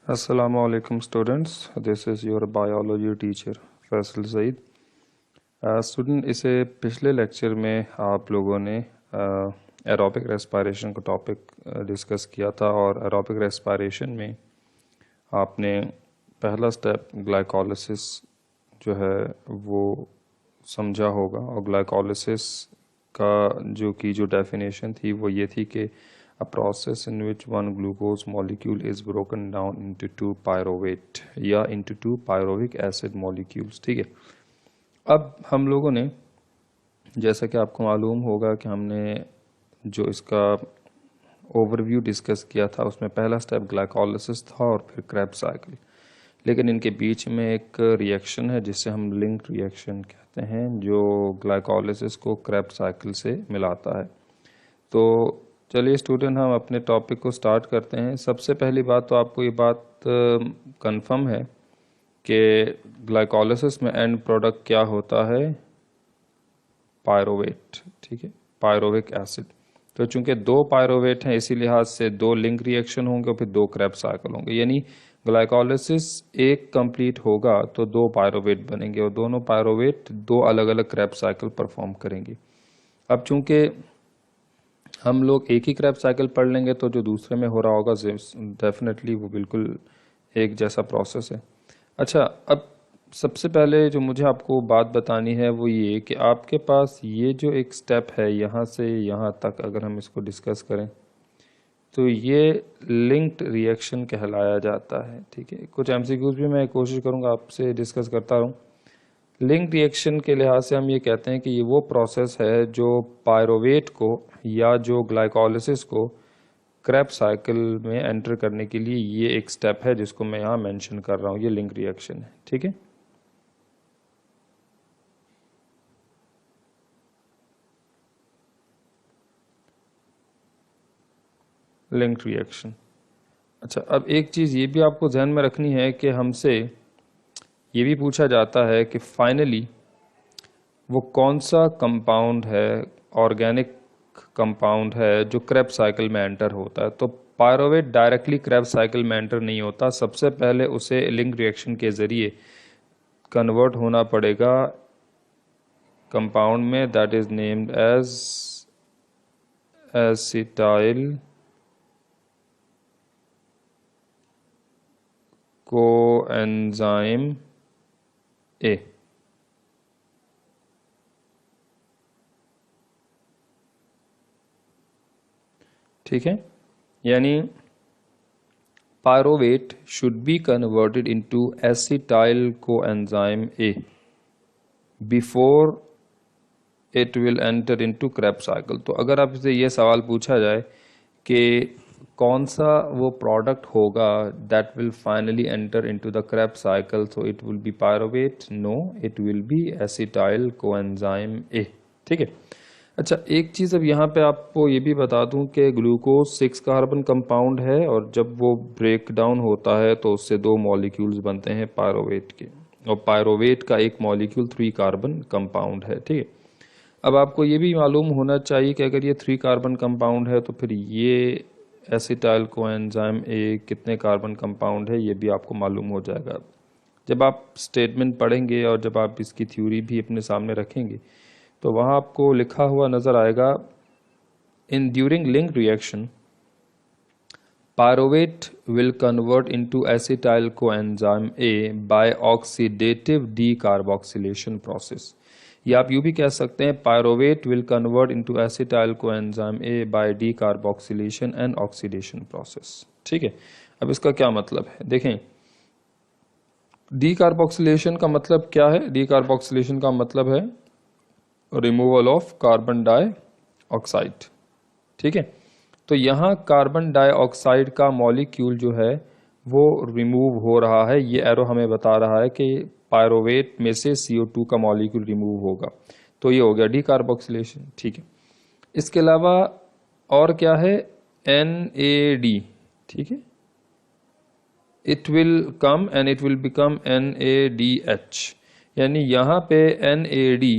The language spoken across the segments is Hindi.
Assalamu alaikum students, this is your biology teacher Faisal Saeed. Student इसे पिछले लेक्चर में आप लोगों ने एरोबिक रेस्पिरेशन का टॉपिक डिस्कस किया था और एरोबिक रेस्पिरेशन में आपने पहला स्टेप ग्लाइकोलिसिस जो है वो समझा होगा। और ग्लाइकोलिसिस का जो डेफिनेशन थी वो ये थी कि a process in which one glucose molecule is broken down into two pyruvate या into two pyruvic acid molecules। ठीक है, अब हम लोगों ने जैसा कि आपको मालूम होगा कि हमने जो इसका ओवरव्यू डिस्कस किया था उसमें पहला स्टेप ग्लाइकोलिसिस था और फिर क्रेब्स साइकिल, लेकिन इनके बीच में एक रिएक्शन है जिसे हम लिंक्ड रिएक्शन कहते हैं जो ग्लाइकोलिसिस को क्रेब्स साइकिल से मिलाता है। तो चलिए स्टूडेंट, हम अपने टॉपिक को स्टार्ट करते हैं। सबसे पहली बात तो आपको ये बात कंफर्म है कि ग्लाइकोलिसिस में एंड प्रोडक्ट क्या होता है, पायरोवेट। ठीक है, पायरोविक एसिड। तो चूंकि दो पायरोवेट हैं इसी लिहाज से दो लिंक रिएक्शन होंगे और फिर दो क्रेब्स साइकिल होंगे, यानी ग्लाइकोलिसिस एक कंप्लीट होगा तो दो पायरोवेट बनेंगे और दोनों पायरोवेट दो अलग अलग क्रेब्स साइकिल परफॉर्म करेंगे। अब चूंकि हम लोग एक ही क्रेब्स साइकिल पढ़ लेंगे तो जो दूसरे में हो रहा होगा डेफिनेटली वो बिल्कुल एक जैसा प्रोसेस है। अच्छा, अब सबसे पहले जो मुझे आपको बात बतानी है वो ये कि आपके पास ये जो एक स्टेप है यहाँ से यहाँ तक, अगर हम इसको डिस्कस करें तो ये लिंक्ड रिएक्शन कहलाया जाता है। ठीक है, कुछ एमसीक्यूज भी मैं कोशिश करूँगा आपसे डिस्कस करता रहूँ। लिंक रिएक्शन के लिहाज से हम ये कहते हैं कि ये वो प्रोसेस है जो पायरोवेट को या जो ग्लाइकोलिसिस को क्रेब्स साइकिल में एंटर करने के लिए ये एक स्टेप है जिसको मैं यहाँ मेंशन कर रहा हूँ, ये लिंक रिएक्शन है। ठीक है, लिंक रिएक्शन। अच्छा, अब एक चीज़ ये भी आपको ध्यान में रखनी है कि हमसे ये भी पूछा जाता है कि फाइनली वो कौन सा कंपाउंड है, ऑर्गेनिक कंपाउंड है जो क्रेब्स साइकिल में एंटर होता है। तो पायरोवेट डायरेक्टली क्रेब्स साइकिल में एंटर नहीं होता, सबसे पहले उसे लिंक रिएक्शन के जरिए कन्वर्ट होना पड़ेगा कंपाउंड में, that is named as acetyl coenzyme A. ठीक है, यानी pyruvate should be converted into acetyl coenzyme A before it will enter into Krebs cycle. तो अगर आपसे ये सवाल पूछा जाए कि कौन सा वो प्रोडक्ट होगा that will finally enter into the Krebs cycle, so it will be pyruvate, no it will be acetyl coenzyme A. ठीक है, अच्छा एक चीज़ अब यहाँ पे आपको ये भी बता दूं कि ग्लूकोज 6 कार्बन कंपाउंड है और जब वो ब्रेक डाउन होता है तो उससे दो मॉलिक्यूल्स बनते हैं पायरोवेट के, और पायरोवेट का एक मॉलिक्यूल 3 कार्बन कंपाउंड है। ठीक है, अब आपको ये भी मालूम होना चाहिए कि अगर ये 3 कार्बन कंपाउंड है तो फिर ये एसिटाइल कोएंजाइम ए कितने कार्बन कंपाउंड है ये भी आपको मालूम हो जाएगा जब आप स्टेटमेंट पढ़ेंगे और जब आप इसकी थ्योरी भी अपने सामने रखेंगे तो वहाँ आपको लिखा हुआ नजर आएगा, in during link reaction pyruvate will convert into acetyl coenzyme A by oxidative decarboxylation process. या आप यूँ भी कह सकते हैं pyruvate will convert into acetyl coenzyme A by decarboxylation and oxidation process. ठीक है, अब इसका क्या मतलब है देखें। डीकार्बोक्सिलेशन का मतलब क्या है? डीकार्बोक्सिलेशन का मतलब है रिमूवल ऑफ कार्बन डाइऑक्साइड। ठीक है, तो यहाँ कार्बन डाइऑक्साइड का मॉलिक्यूल जो है वो रिमूव हो रहा है। ये एरो हमें बता रहा है कि पायरोवेट में से CO2 का मॉलिक्यूल रिमूव होगा, तो ये हो गया डीकार्बोक्सिलेशन। ठीक है, इसके अलावा और क्या है? NAD। ठीक है, it will come and it will become NADH, यानी यहाँ पे NAD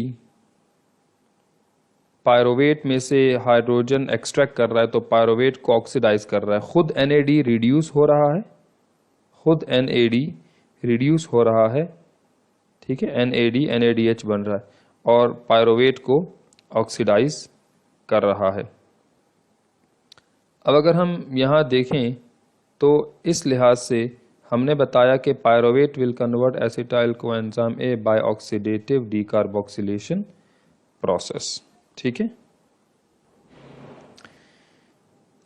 पायरोवेट में से हाइड्रोजन एक्सट्रैक्ट कर रहा है तो पायरोवेट को ऑक्सीडाइज कर रहा है, खुद NAD रिड्यूस हो रहा है, खुद NAD रिड्यूस हो रहा है, ठीक है, NAD NADH बन रहा है और पायरोवेट को ऑक्सीडाइज कर रहा है। अब अगर हम यहाँ देखें तो इस लिहाज से हमने बताया कि pyruvate will convert acetyl coenzyme A by oxidative decarboxylation process, ठीक है।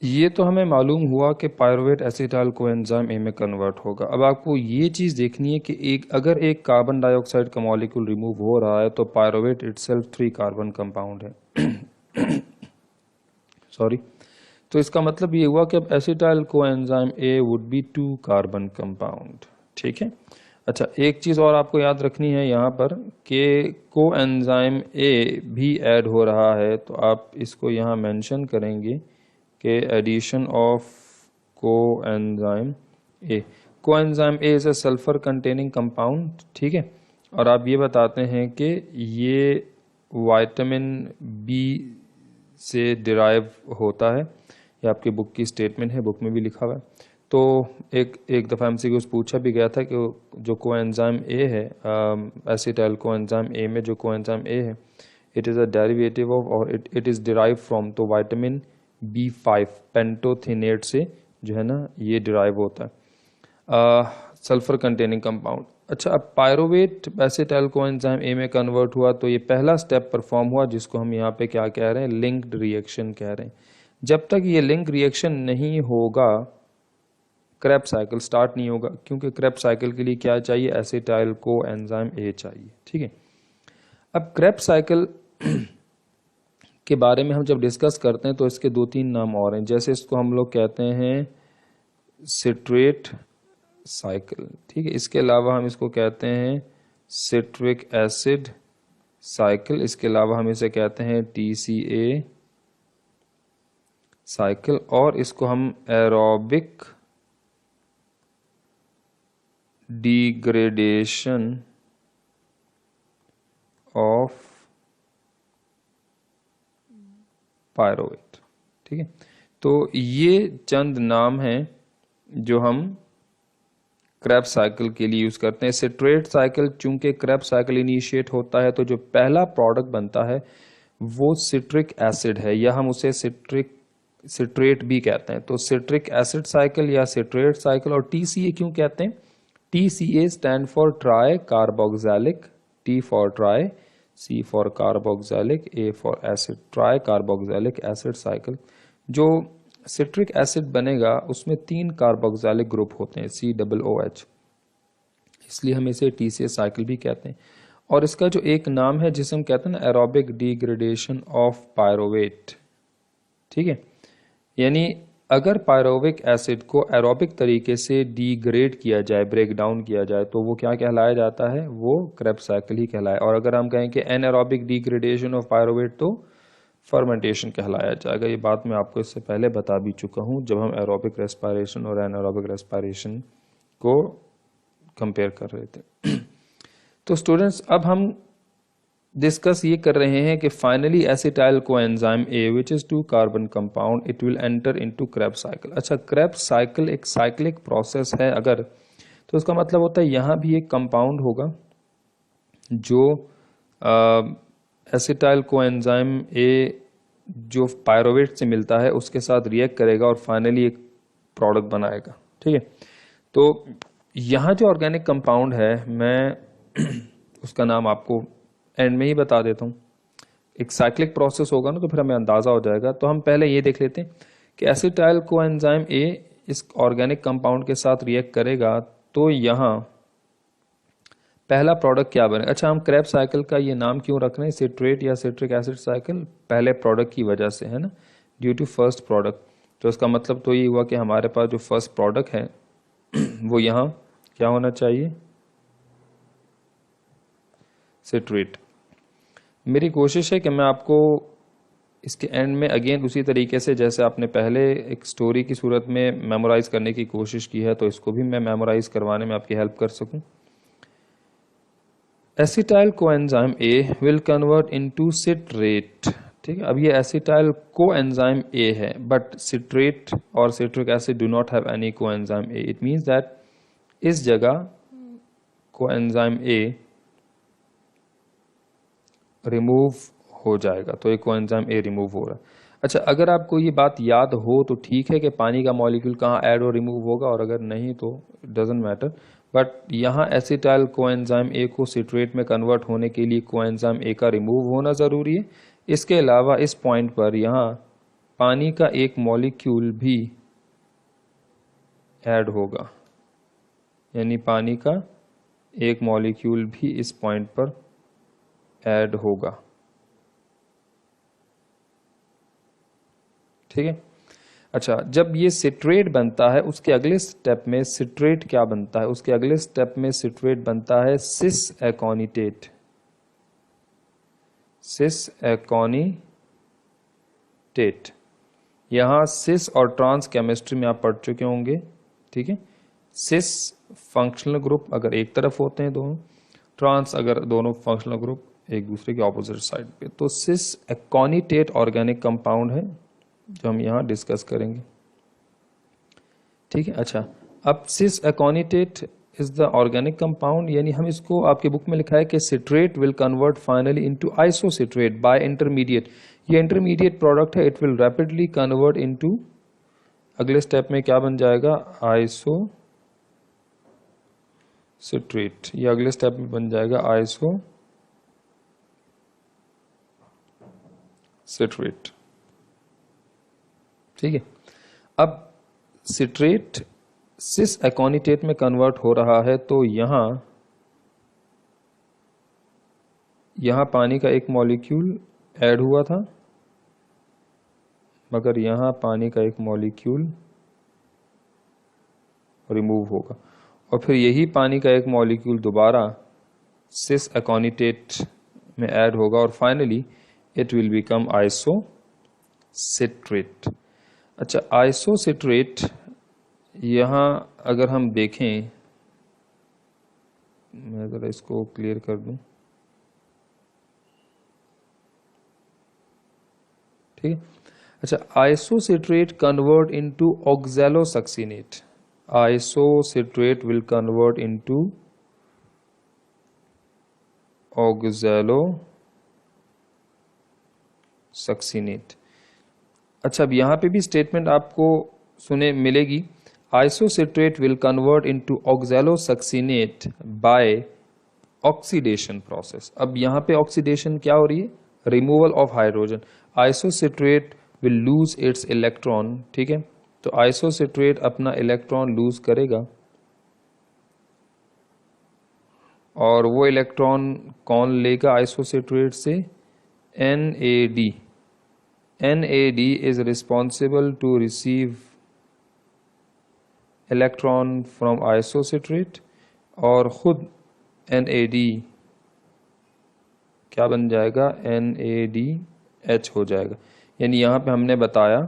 ये तो हमें मालूम हुआ कि पायरोवेट एसिटाइल कोएंजाइम ए में कन्वर्ट होगा। अब आपको ये चीज़ देखनी है कि अगर एक कार्बन डाइऑक्साइड का मॉलिक्यूल रिमूव हो रहा है तो पायरोवेट इटसेल्फ 3 कार्बन कंपाउंड है सॉरी। तो इसका मतलब ये हुआ कि अब acetyl coenzyme A would be 2 carbon compound, ठीक है। अच्छा, एक चीज़ और आपको याद रखनी है यहाँ पर कि कोएंजाइम ए भी ऐड हो रहा है, तो आप इसको यहाँ मेंशन करेंगे कि addition of coenzyme A. Coenzyme A is a sulphur containing compound, ठीक है। और आप ये बताते हैं कि ये विटामिन बी से डिराइव होता है, ये आपकी बुक की स्टेटमेंट है, बुक में भी लिखा हुआ है। तो एक दफ़ा MCQs पूछा भी गया था कि जो कोएंजाइम ए है, एसिटाइल कोएंजाइम ए में जो कोएंजाइम ए है, it is a derivative of और इट इज़ डिराइव फ्रॉम, तो विटामिन B5 पेंटोथेनेट से जो है ना ये डिराइव होता है, सल्फर कंटेनिंग कंपाउंड। अच्छा, अब पायरोवेट एसिटाइल कोएंजाइम ए में कन्वर्ट हुआ तो ये पहला स्टेप परफॉर्म हुआ जिसको हम यहाँ पे क्या कह रहे हैं, लिंक्ड रिएक्शन कह रहे हैं। जब तक ये लिंक रिएक्शन नहीं होगा क्रेब्स साइकिल स्टार्ट नहीं होगा, क्योंकि क्रेब्स साइकिल के लिए क्या चाहिए, एसिटाइल कोएंजाइम ए चाहिए, ठीक है। अब क्रेब्स साइकिल के बारे में हम जब डिस्कस करते हैं तो इसके 2-3 नाम और हैं, जैसे इसको हम लोग कहते हैं सिट्रेट साइकिल, ठीक है। इसके अलावा हम इसको कहते हैं सिट्रिक एसिड साइकिल, इसके अलावा हम इसे कहते हैं TCA साइकिल, और इसको हम एरोबिक डिग्रेडेशन ऑफ पायरोवेट, ठीक है। तो ये चंद नाम हैं जो हम क्रेब्स साइकिल के लिए यूज करते हैं। सिट्रेट साइकिल, चूंकि क्रेब्स साइकिल इनिशिएट होता है तो जो पहला प्रोडक्ट बनता है वो सिट्रिक एसिड है, या हम उसे सिट्रेट भी कहते हैं। तो सिट्रिक एसिड साइकिल या सिट्रेट साइकिल। और TCA क्यों कहते हैं, TCA stand for try carboxylic, T for try, C for carboxylic, A for acid, try carboxylic acid cycle. जो सिट्रिक एसिड बनेगा उसमें 3 कार्बोक्सिलिक ग्रुप होते हैं, COOH, इसलिए हम इसे TCA साइकिल भी कहते हैं। और इसका जो एक नाम है जिसे हम कहते हैं ना, एरोबिक डिग्रेडेशन ऑफ पायरोवेट, ठीक है। यानी अगर पायरोविक एसिड को एरोबिक तरीके से डिग्रेड किया जाए, ब्रेक डाउन किया जाए, तो वो क्या कहलाया जाता है, वो क्रेब्स साइकिल ही कहलाए। और अगर हम कहें कि एनएरोबिक डिग्रेडेशन ऑफ पायरोवेट तो फर्मेंटेशन कहलाया जाएगा। ये बात मैं आपको इससे पहले बता भी चुका हूँ जब हम एरोबिक रेस्पिरेशन और एनारोबिक रेस्पिरेशन को कंपेयर कर रहे थे। तो स्टूडेंट्स, अब हम डिस्कस ये कर रहे हैं कि finally acetyl coenzyme A which is 2 carbon compound, it will enter into Krebs cycle. अच्छा, क्रेब्स साइकिल एक साइक्लिक प्रोसेस है अगर, तो इसका मतलब होता है यहाँ भी एक कंपाउंड होगा जो एसिटाइल कोएंजाइम ए जो पायरोवेट से मिलता है उसके साथ रिएक्ट करेगा और फाइनली एक प्रोडक्ट बनाएगा, ठीक है। तो यहाँ जो ऑर्गेनिक कंपाउंड है, मैं उसका नाम आपको एंड में ही बता देता हूँ। एक साइक्लिक प्रोसेस होगा ना, तो फिर हमें अंदाजा हो जाएगा। तो हम पहले ये देख लेते हैं कि एसिटाइल कोएंजाइम ए इस ऑर्गेनिक कंपाउंड के साथ रिएक्ट करेगा तो यहाँ पहला प्रोडक्ट क्या बनेगा। अच्छा, हम क्रेब्स साइकिल का ये नाम क्यों रख रहे हैं, सिट्रेट या सिट्रिक एसिड साइकिल, पहले प्रोडक्ट की वजह से, है ना, ड्यू टू फर्स्ट प्रोडक्ट। तो इसका मतलब तो ये हुआ कि हमारे पास जो फर्स्ट प्रोडक्ट है वो यहाँ क्या होना चाहिए, सिट्रेट। मेरी कोशिश है कि मैं आपको इसके एंड में अगेन उसी तरीके से जैसे आपने पहले एक स्टोरी की सूरत में मेमोराइज करने की कोशिश की है, तो इसको भी मैं मेमोराइज करवाने में आपकी हेल्प कर सकूं। Acetyl coenzyme A will convert into citrate, ठीक है। अब ये एसिटाइल कोएंजाइम ए है, बट सिट्रेट और citric acid do not have any coenzyme A. It means that इस जगह कोएंजाइम ए रिमूव हो जाएगा। तो ये कोएंजाइम ए रिमूव हो रहा है। अच्छा, अगर आपको ये बात याद हो तो ठीक है कि पानी का मॉलिक्यूल कहाँ ऐड और रिमूव होगा, और अगर नहीं तो इट डजेंट मैटर। बट यहाँ एसिटाइल कोएंजाइम ए को सिट्रेट में कन्वर्ट होने के लिए कोएंजाइम ए का रिमूव होना ज़रूरी है। इसके अलावा इस पॉइंट पर यहाँ पानी का एक मॉलिक्यूल भी ऐड होगा, यानी पानी का एक मॉलिक्यूल भी इस पॉइंट पर ऐड होगा। ठीक है। अच्छा, जब ये सिट्रेट बनता है उसके अगले स्टेप में सिट्रेट क्या बनता है? उसके अगले स्टेप में सिट्रेट बनता है सिस एकोनिटेट। सिस एकोनिटेट, यहां सिस और ट्रांस केमिस्ट्री में आप पढ़ चुके होंगे। ठीक है। सिस फंक्शनल ग्रुप अगर एक तरफ होते हैं दोनों, ट्रांस अगर दोनों फंक्शनल ग्रुप एक दूसरे के ऑपोजिट साइड पे, तो सिस एकोनिटेट ऑर्गेनिक कंपाउंड है जो हम यहां डिस्कस करेंगे। ठीक है। अच्छा, अब cis aconitate is the organic compound, यानी हम इसको, आपके बुक में लिखा है कि citrate will convert finally into isocitrate by intermediate. ये इंटरमीडिएट प्रोडक्ट है, it will rapidly convert into, अगले स्टेप में क्या बन जाएगा? आइसोसिट्रेट। ये अगले स्टेप में बन जाएगा आइसोसिट्रेट। ठीक है। अब सिट्रेट सिस एकोनिटेट में कन्वर्ट हो रहा है, तो यहां पानी का एक मॉलिक्यूल ऐड हुआ था, मगर यहां पानी का एक मॉलिक्यूल रिमूव होगा, और फिर यही पानी का एक मॉलिक्यूल दोबारा सिस एकोनिटेट में ऐड होगा, और finally it will become isocitrate. अच्छा, आइसोसिट्रेट यहाँ अगर हम देखें, मैं ज़रा इसको क्लियर कर दूं। ठीक है। अच्छा, isocitrate convert into oxalosuccinate. Isocitrate will convert into oxalosuccinate. अच्छा, अब यहां पे भी स्टेटमेंट आपको सुने मिलेगी, isocitrate will convert into oxalosuccinate by oxidation process. अब यहां पे ऑक्सीडेशन क्या हो रही है? Removal of hydrogen. Isocitrate will lose its electron. ठीक है। तो आइसोसिट्रेट अपना इलेक्ट्रॉन लूज करेगा, और वो इलेक्ट्रॉन कौन लेगा आइसोसिट्रेट से? NAD। NAD is responsible to receive electron from isocitrate, और खुद NAD क्या बन जाएगा? NADH हो जाएगा। यानी यहाँ पे हमने बताया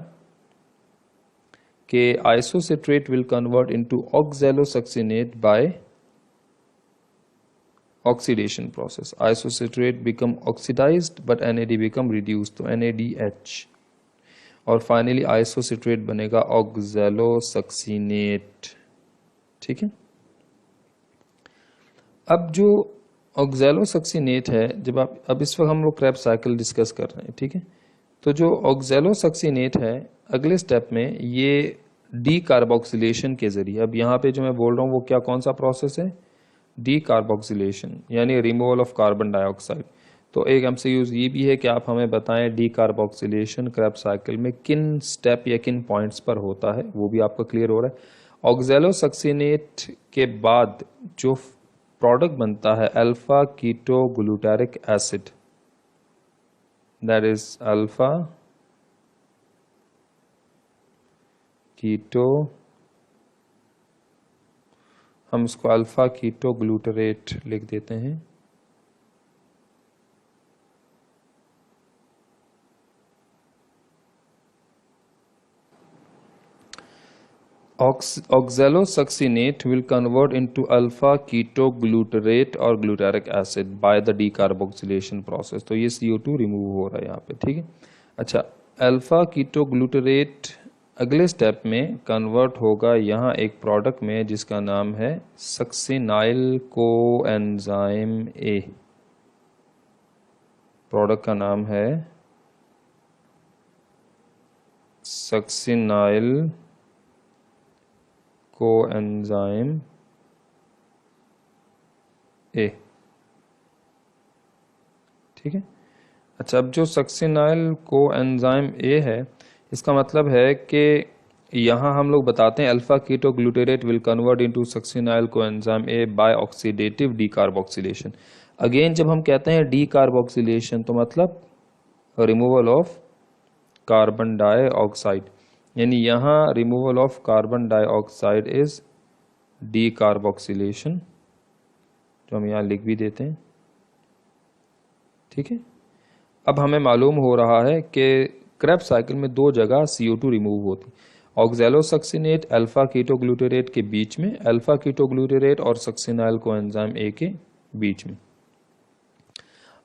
कि isocitrate will convert into oxalosuccinate by oxidation process. Isocitrate become oxidized but NAD become reduced, तो NADH, और फाइनली आइसोसिट्रेट बनेगा ऑक्सैलोसक्सिनेट। ठीक है। अब जो ऑक्सैलोसक्सिनेट है, जब आप, अब इस वक्त हम लोग क्रेब्स साइकिल डिस्कस कर रहे हैं। ठीक है। तो जो ऑक्सैलोसक्सिनेट है, अगले स्टेप में ये डी कार्बोक्सिलेशन के जरिए, अब यहाँ पे जो मैं बोल रहा हूँ वो क्या, कौन सा प्रोसेस है? डी कार्बोक्सिलेशन, यानी रिमूवल ऑफ कार्बन डाइऑक्साइड। तो एक एमसीक्यूज ये भी है कि आप हमें बताएं डी कार्बोक्सिलेशन क्रेब्स साइकिल में किन स्टेप या किन पॉइंट्स पर होता है, वो भी आपका क्लियर हो रहा है। ऑक्सैलोसक्सिनेट के बाद जो प्रोडक्ट बनता है alpha keto glutaric acid, that is alpha keto, हम इसको अल्फा कीटो ग्लूटरेट लिख देते हैं। Oxalosuccinate will convert into alpha ketoglutarate और glutaric acid by the decarboxylation process। तो ये CO2 रिमूव हो रहा है यहाँ पे। ठीक है। अच्छा, अल्फा कीटोग्लूटरेट अगले स्टेप में कन्वर्ट होगा यहाँ एक प्रोडक्ट में जिसका नाम है सक्सिनाइल कोएंजाइम ए। प्रोडक्ट का नाम है सक्सिनाइल कोएंजाइम ए। ठीक है। अच्छा, अब जो सक्सिनाइल कोएंजाइम ए है, इसका मतलब है कि यहाँ हम लोग बताते हैं alpha keto glutarate will convert into succinyl coenzyme A by oxidative decarboxylation. Again जब हम कहते हैं डीकार्बोक्सिलेशन तो मतलब रिमूवल ऑफ कार्बन डाइऑक्साइड, यानी यहाँ removal of carbon dioxide is decarboxylation, जो हम यहाँ लिख भी देते हैं। ठीक है। अब हमें मालूम हो रहा है कि क्रेब्स साइकिल में दो जगह CO2 रिमूव होती, ऑक्सैलोसक्सिनेट अल्फा कीटोग्लूटेरेट के बीच में, अल्फा कीटोग्लूटेरेट और सक्सिनाइल कोएंजाइम ए के बीच में।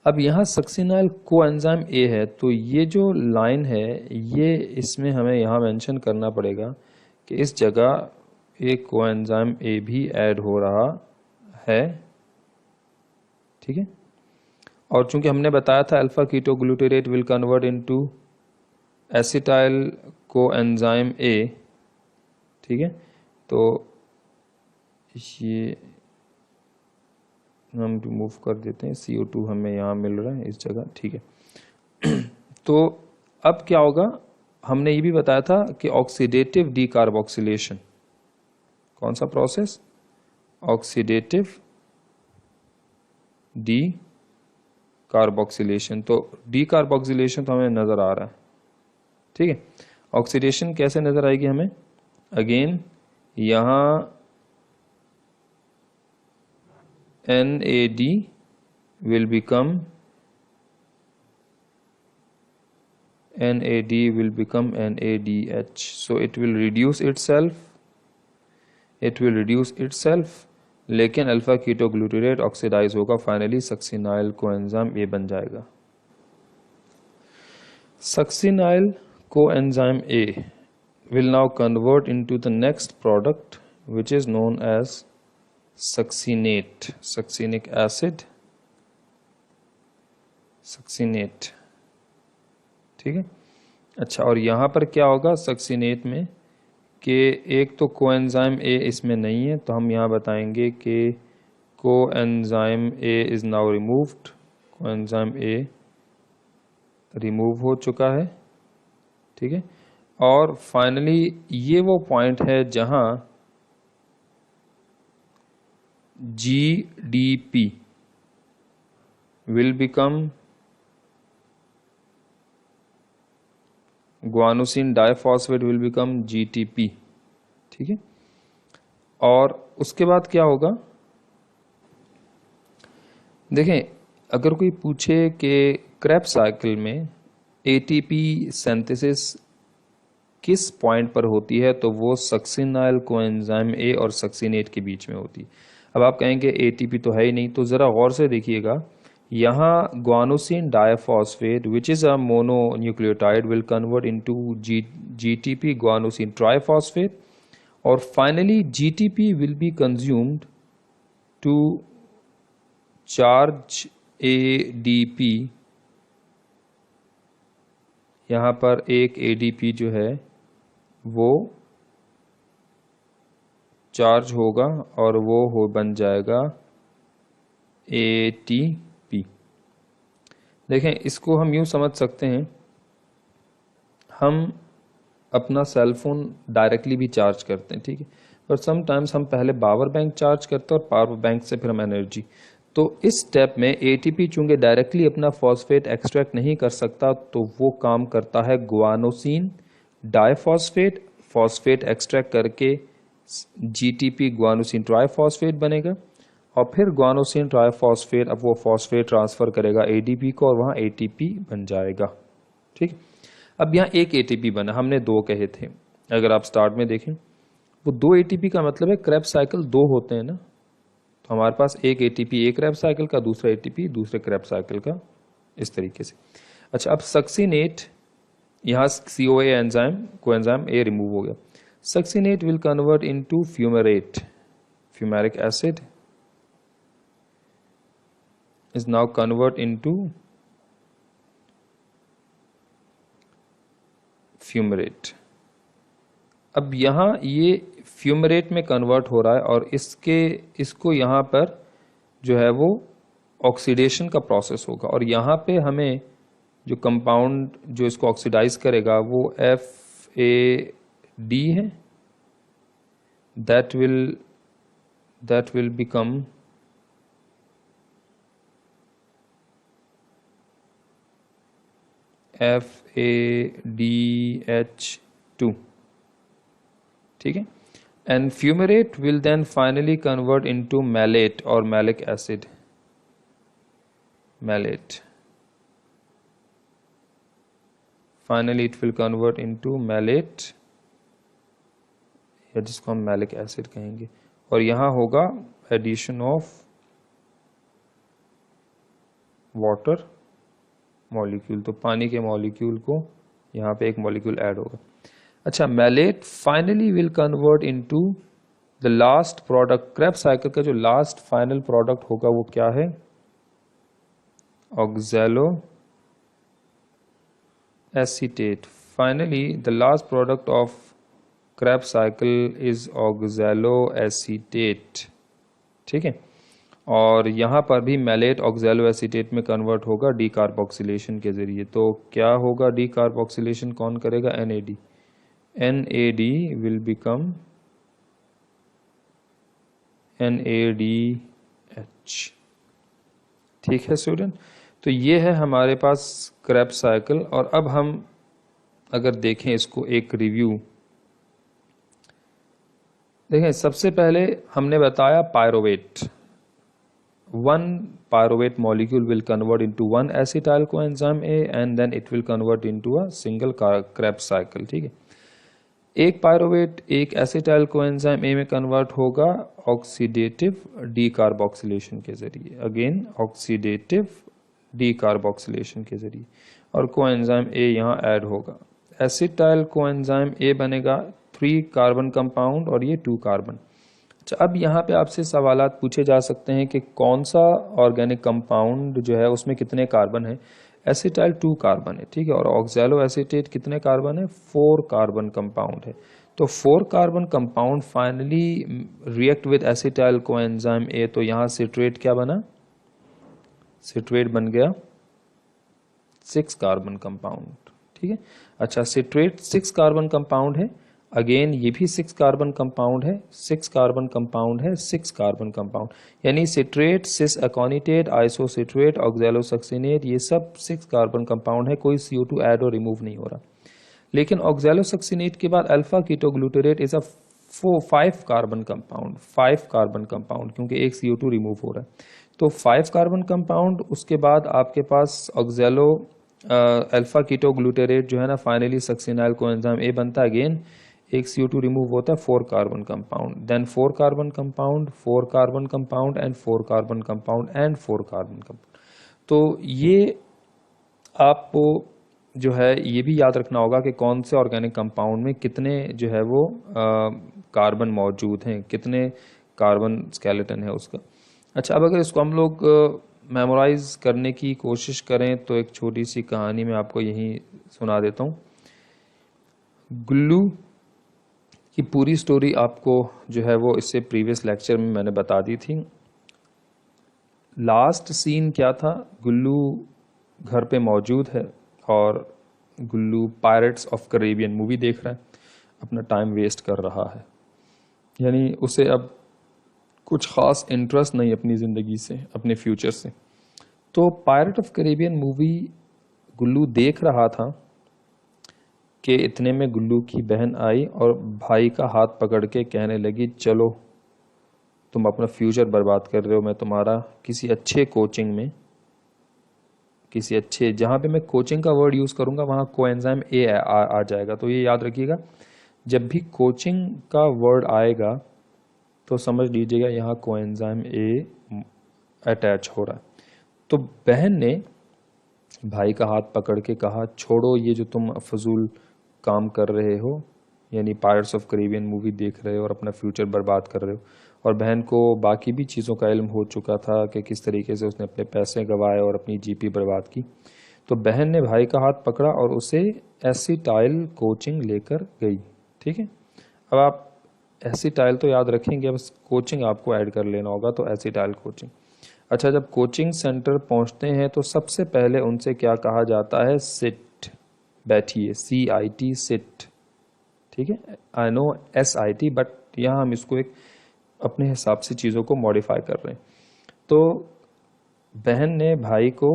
अब यहाँ सक्सिनाइल कोएंजाइम ए है, तो ये जो लाइन है ये इसमें हमें यहाँ मेंशन करना पड़ेगा कि इस जगह एक कोएंजाइम ए भी ऐड हो रहा है। ठीक है। और चूंकि हमने बताया था alpha ketoglutarate will convert into acetyl coenzyme A. ठीक है। तो ये हम रिमूव कर देते हैं, CO2 हमें यहाँ मिल रहा है इस जगह। ठीक है। तो अब क्या होगा, हमने ये भी बताया था कि ऑक्सीडेटिव डीकार्बोक्सिलेशन, कौन सा प्रोसेस, ऑक्सीडेटिव डीकार्बोक्सिलेशन। तो डीकार्बोक्सिलेशन तो हमें नजर आ रहा है। ठीक है। ऑक्सीडेशन कैसे नजर आएगी हमें, अगेन यहां NAD will become NADH, so it will reduce itself, लेकिन अल्फा कीटोग्लूटेरेट ऑक्सीडाइज होगा, फाइनली सक्सिनाइल कोएंजाइम ए बन जाएगा। Succinyl coenzyme A will now convert into the next product which is known as succinate, succinic acid, succinate. ठीक है। अच्छा, और यहाँ पर क्या होगा सक्सिनेट में कि एक तो कोएंजाइम ए इसमें नहीं है, तो हम यहाँ बताएंगे कि coenzyme A is now removed, coenzyme A remove हो चुका है। ठीक है। और फाइनली ये वो पॉइंट है जहां GDP will become guanosine diphosphate will become GTP। ठीक है। और उसके बाद क्या होगा, देखें अगर कोई पूछे कि क्रेब्स साइकिल में ATP सिंथेसिस किस पॉइंट पर होती है, तो वो सक्सिनाइल कोएंजाइम ए और सक्सिनेट के बीच में होती है। अब आप कहेंगे ATP तो है ही नहीं, तो जरा गौर से देखिएगा, यहाँ guanosine diphosphate which is a mononucleotide will convert into GTP guanosine triphosphate, और finally GTP will be consumed to charge ADP। यहाँ पर एक ADP जो है वो चार्ज होगा और वो बन जाएगा ATP। देखें इसको हम यूं समझ सकते हैं, हम अपना सेल फोन डायरेक्टली भी चार्ज करते हैं। ठीक है। पर समटाइम्स हम पहले पावर बैंक चार्ज करते हैं और पावर बैंक से फिर हम एनर्जी। तो इस स्टेप में ATP चूंकि डायरेक्टली अपना फॉस्फेट एक्सट्रैक्ट नहीं कर सकता, तो वो काम करता है गुआनोसिन डाइफॉस्फेट, फॉस्फेट एक्सट्रैक्ट करके GTP गुआनोसिन ट्राइफॉस्फेट बनेगा, और फिर गुआनोसिन ट्राइफॉस्फेट अब वो फॉस्फेट ट्रांसफर करेगा ADP को और वहां ATP बन जाएगा। ठीक। अब यहाँ एक ATP बना, हमने दो कहे थे। अगर आप स्टार्ट में देखें वो दो ATP का मतलब है क्रेब्स साइकिल दो होते हैं ना, तो हमारे पास एक ATP एक क्रेब्स साइकिल का, दूसरा ATP दूसरे क्रेब्स साइकिल का, इस तरीके से। अच्छा, अब सक्सिनेट यहाँ COA enzyme coenzyme A remove हो गया. Succinate will convert into fumarate. Fumaric acid is now convert into fumarate. अब यहाँ ये फ्यूमरेट में कन्वर्ट हो रहा है और इसको यहाँ पर जो है वो ऑक्सीडेशन का प्रोसेस होगा और यहाँ पे हमें जो कंपाउंड जो इसको ऑक्सीडाइज करेगा वो FAD है. That will become FADH2. ठीक है. And fumarate will then finally convert into malate or malic acid. Malate. Finally, it will convert into malate, या जिसको हम malic acid कहेंगे. और यहाँ होगा addition of water मॉलिक्यूल. तो पानी के मॉलिक्यूल को यहाँ पे एक मॉलिक्यूल ऐड होगा. अच्छा, malate finally will convert into the last product. Krebs cycle का जो लास्ट फाइनल प्रोडक्ट होगा वो क्या है? Oxalo acetate. Finally the last product of Krebs cycle is oxalo acetate. ठीक है. और यहाँ पर भी मैलेट ऑक्सैलो एसीटेट में कन्वर्ट होगा डीकार्बोक्सिलेशन के जरिए. तो क्या होगा डीकार्बोक्सिलेशन कौन करेगा? NAD. NAD will become NADH. ठीक है स्टूडेंट. तो ये है हमारे पास क्रेब्स साइकिल. और अब हम अगर देखें इसको एक रिव्यू देखें. सबसे पहले हमने बताया pyruvate. One pyruvate molecule will convert into one acetyl coenzyme A and then it will convert into a single Krebs cycle. ठीक है. एक पायरोवेट एक एसिटाइल कोएंजाइम A में कन्वर्ट होगा ऑक्सीडेटिव डीकार्बोक्सिलेशन के जरिए. अगेन ऑक्सीडेटिव डीकार्बोक्सिलेशन के जरिए. और कोएंजाइम A यहाँ ऐड होगा. एसिटाइल कोएंजाइम A बनेगा 3 कार्बन कंपाउंड और ये 2 कार्बन. अच्छा, अब यहाँ पे आपसे सवालात पूछे जा सकते हैं कि कौन सा ऑर्गेनिक कंपाउंड जो है उसमें कितने कार्बन है. एसिटाइल 2 कार्बन है. ठीक है. और ऑक्सैलो एसीटेट कितने कार्बन है? 4 कार्बन कंपाउंड है. तो 4 carbon compound finally react with acetyl coenzyme A. तो यहाँ सिट्रेट क्या बना? सिट्रेट बन गया 6 कार्बन कंपाउंड. ठीक है. अच्छा, सिट्रेट 6 कार्बन कंपाउंड है. अगेन ये भी 6 कार्बन कंपाउंड है. 6 कार्बन कंपाउंड है. 6 कार्बन कंपाउंड यानी सिट्रेट, सिस एकोनिटेट, आइसोसिट्रेट, ऑक्सैलोसक्सिनेट ये सब 6 कार्बन कंपाउंड है. कोई CO2 ऐड और रिमूव नहीं हो रहा. लेकिन ऑक्सैलोसक्सिनेट के बाद alpha ketoglutarate is a 5 carbon compound. 5 carbon compound क्योंकि एक CO2 रिमूव हो रहा है. तो 5 कार्बन कंपाउंड. उसके बाद आपके पास ऑक्सैलो अल्फा कीटोग्लूटेरेट जो है ना फाइनली सक्सिनाइल कोएंजाइम A बनता है. अगेन एक CO2 रिमूव होता है. 4 carbon compound. Then 4 carbon compound, 4 carbon compound and 4 carbon compound and 4 carbon compound. तो ये आपको जो है ये भी याद रखना होगा कि कौन से ऑर्गेनिक कंपाउंड में कितने जो है वो कार्बन मौजूद हैं, कितने कार्बन स्केलेटन है उसका. अच्छा, अब अगर इसको हम लोग मेमोराइज करने की कोशिश करें तो एक छोटी सी कहानी मैं आपको यहीं सुना देता हूँ. गुल्लू की पूरी स्टोरी आपको जो है वो इससे प्रीवियस लेक्चर में मैंने बता दी थी. लास्ट सीन क्या था? गुल्लू घर पे मौजूद है और गुल्लू पायरेट्स ऑफ कैरेबियन मूवी देख रहा है. अपना टाइम वेस्ट कर रहा है. यानी उसे अब कुछ ख़ास इंटरेस्ट नहीं अपनी ज़िंदगी से, अपने फ्यूचर से. तो पायरेट ऑफ कैरेबियन मूवी गुल्लू देख रहा था कि इतने में गुल्लू की बहन आई और भाई का हाथ पकड़ के कहने लगी, चलो तुम अपना फ्यूचर बर्बाद कर रहे हो, मैं तुम्हारा किसी अच्छे कोचिंग में, किसी अच्छे, जहाँ पे मैं कोचिंग का वर्ड यूज़ करूँगा वहाँ कोएंजाइम A आ जाएगा. तो ये याद रखिएगा, जब भी कोचिंग का वर्ड आएगा तो समझ लीजिएगा यहाँ कोएंजाइम A अटैच हो रहा है. तो बहन ने भाई का हाथ पकड़ के कहा, छोड़ो ये जो तुम फजूल काम कर रहे हो, यानी पायरेट्स ऑफ कैरिबियन मूवी देख रहे हो और अपना फ्यूचर बर्बाद कर रहे हो। और बहन को बाकी भी चीज़ों का इल्म हो चुका था कि किस तरीके से उसने अपने पैसे गंवाए और अपनी जीपी बर्बाद की। तो बहन ने भाई का हाथ पकड़ा और उसे एसिटाइल कोचिंग लेकर गई। ठीक है, अब आप एसिटाइल तो याद रखेंगे, बस कोचिंग आपको ऐड कर लेना होगा, तो एसिटाइल कोचिंग। अच्छा, जब कोचिंग सेंटर पहुंचते हैं तो सबसे पहले उनसे क्या कहा जाता है? सिट, बैठिए, CIT, सिट। ठीक है, आई नो SIT, बट यहाँ हम इसको एक अपने हिसाब से चीज़ों को मॉडिफाई कर रहे हैं। तो बहन ने भाई को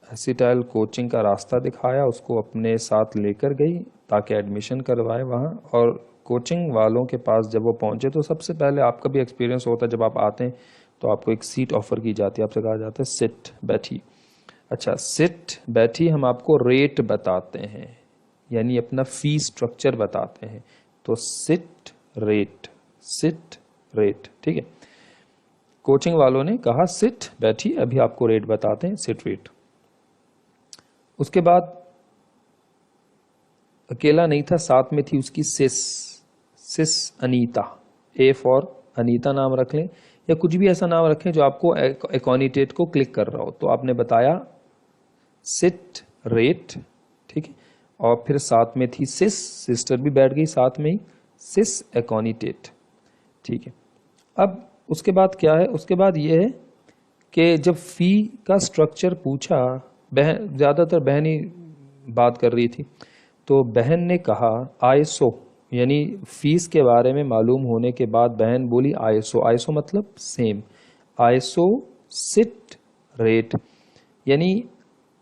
एसिटाइल कोचिंग का रास्ता दिखाया, उसको अपने साथ लेकर गई ताकि एडमिशन करवाए वहाँ। और कोचिंग वालों के पास जब वो पहुंचे तो सबसे पहले, आपका भी एक्सपीरियंस होता है जब आप आते हैं तो आपको एक सीट ऑफर की जाती है, आपसे कहा जाता है सिट, बैठी। अच्छा, सिट, बैठी, हम आपको रेट बताते हैं, यानी अपना फी स्ट्रक्चर बताते हैं। तो सिट रेट, सिट रेट। ठीक है, कोचिंग वालों ने कहा सिट, बैठी, अभी आपको रेट बताते हैं, सिट रेट। उसके बाद अकेला नहीं था, साथ में थी उसकी सिस, सिस अनीता। A फॉर अनीता नाम रख लें, या कुछ भी ऐसा नाम रखें जो आपको एकोनिटेट को क्लिक कर रहा हो। तो आपने बताया सिट रेट। ठीक है, और फिर साथ में थी सिस, सिस्टर भी बैठ गई साथ में ही, सिस एकोनिटेट। ठीक है, अब उसके बाद क्या है? उसके बाद ये है कि जब फी का स्ट्रक्चर पूछा, बहन, ज़्यादातर बहन ही बात कर रही थी, तो बहन ने कहा ISO, यानी फीस के बारे में मालूम होने के बाद बहन बोली ISO। ISO मतलब सेम, ISO सिट रेट, यानी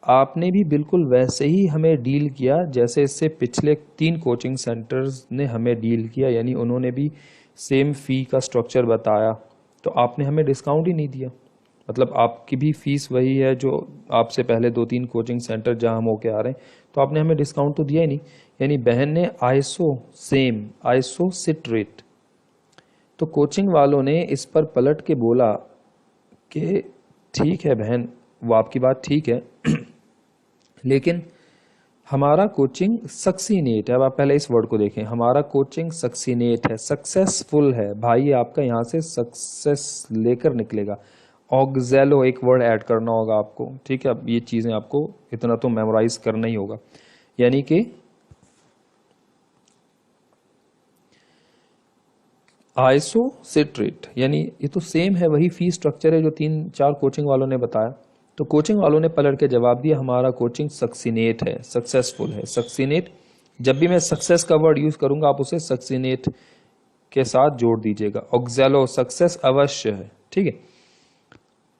आपने भी बिल्कुल वैसे ही हमें डील किया जैसे इससे पिछले 3 कोचिंग सेंटर्स ने हमें डील किया, यानी उन्होंने भी सेम फी का स्ट्रक्चर बताया, तो आपने हमें डिस्काउंट ही नहीं दिया। मतलब आपकी भी फीस वही है जो आपसे पहले 2-3 कोचिंग सेंटर जहां हम होके आ रहे हैं, तो आपने हमें डिस्काउंट तो दिया ही नहीं। यानी बहन ने ISO सेम, ISO सिट रेट। तो कोचिंग वालों ने इस पर पलट के बोला कि ठीक है बहन, वो आपकी बात ठीक है लेकिन हमारा कोचिंग सक्सीनेट है। अब आप पहले इस वर्ड को देखें, हमारा कोचिंग सक्सीनेट है, सक्सेसफुल है। भाई आपका यहाँ से सक्सेस लेकर निकलेगा। ऑक्जेलो एक वर्ड ऐड करना होगा आपको। ठीक है, अब ये चीजें आपको इतना तो मेमोराइज करना ही होगा, यानी कि ISO सिट्रेट, यानी ये तो सेम है, वही फी स्ट्रक्चर है जो 3-4 कोचिंग वालों ने बताया। तो कोचिंग वालों ने पलट के जवाब दिया हमारा कोचिंग सक्सीनेट है, सक्सेसफुल है। सक्सीनेट, जब भी मैं सक्सेस का वर्ड यूज करूंगा आप उसे सक्सीनेट के साथ जोड़ दीजिएगा। ऑक्जेलो, सक्सेस अवश्य है। ठीक है,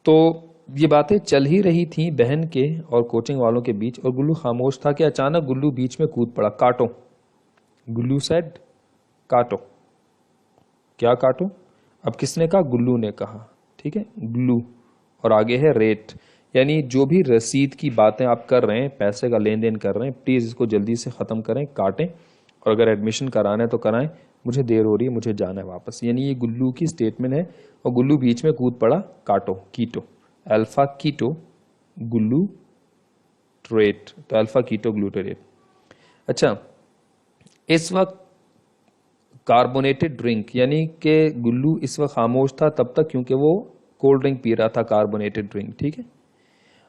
तो ये बातें चल ही रही थी बहन के और कोचिंग वालों के बीच, और गुल्लू खामोश था कि अचानक गुल्लू बीच में कूद पड़ा। काटो, गुल्लू सेड, काटो। क्या काटो? अब किसने कहा? गुल्लू ने कहा। ठीक है, गुल्लू, और आगे है रेट, यानी जो भी रसीद की बातें आप कर रहे हैं, पैसे का लेन देन कर रहे हैं, प्लीज इसको जल्दी से खत्म करें, काटें, और अगर एडमिशन कराना है तो कराएं, मुझे देर हो रही है, मुझे जाना है वापस। यानी ये गुल्लू की स्टेटमेंट है, और गुल्लू बीच में कूद पड़ा। काटो, कीटो, अल्फा कीटो गुल्लू ट्रेट, तो अल्फा कीटो ग्लूटेरेट। अच्छा, इस वक्त कार्बोनेटेड ड्रिंक, यानी कि गुल्लू इस वक्त खामोश था तब तक क्योंकि वो कोल्ड ड्रिंक पी रहा था, कार्बोनेटेड ड्रिंक। ठीक है,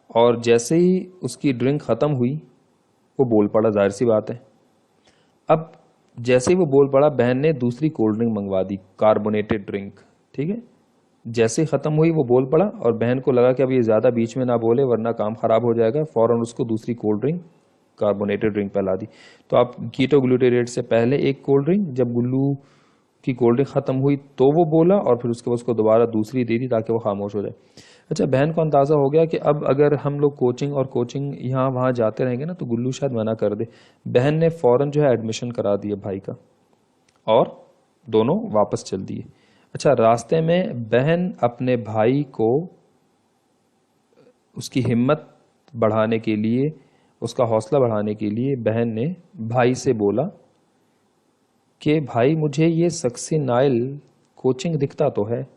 और जैसे ही उसकी ड्रिंक खत्म हुई वो बोल पड़ा, जाहिर सी बात है। अब जैसे ही वो बोल पड़ा, बहन ने दूसरी कोल्ड ड्रिंक मंगवा दी, कार्बोनेटेड ड्रिंक। ठीक है, जैसे ही खत्म हुई वो बोल पड़ा, और बहन को लगा कि अब ये ज्यादा बीच में ना बोले वरना काम खराब हो जाएगा, फौरन उसको दूसरी कोल्ड ड्रिंक, कार्बोनेटेड ड्रिंक पिला दी। तो आप कीटो ग्लूटेरेट से पहले एक कोल्ड ड्रिंक, जब गुल्लू की कोल्ड ड्रिंक खत्म हुई तो वो बोला, और फिर उसके बाद उसको दोबारा दूसरी दे दी ताकि वो खामोश हो जाए। अच्छा, बहन को अंदाजा हो गया कि अब अगर हम लोग कोचिंग यहाँ वहाँ जाते रहेंगे ना तो गुल्लू शायद मना कर दे। बहन ने फौरन जो है एडमिशन करा दिया भाई का, और दोनों वापस चल दिए। अच्छा, रास्ते में बहन अपने भाई को उसकी हिम्मत बढ़ाने के लिए, उसका हौसला बढ़ाने के लिए बहन ने भाई से बोला कि भाई मुझे ये सक्सेनाइल कोचिंग दिखता तो है,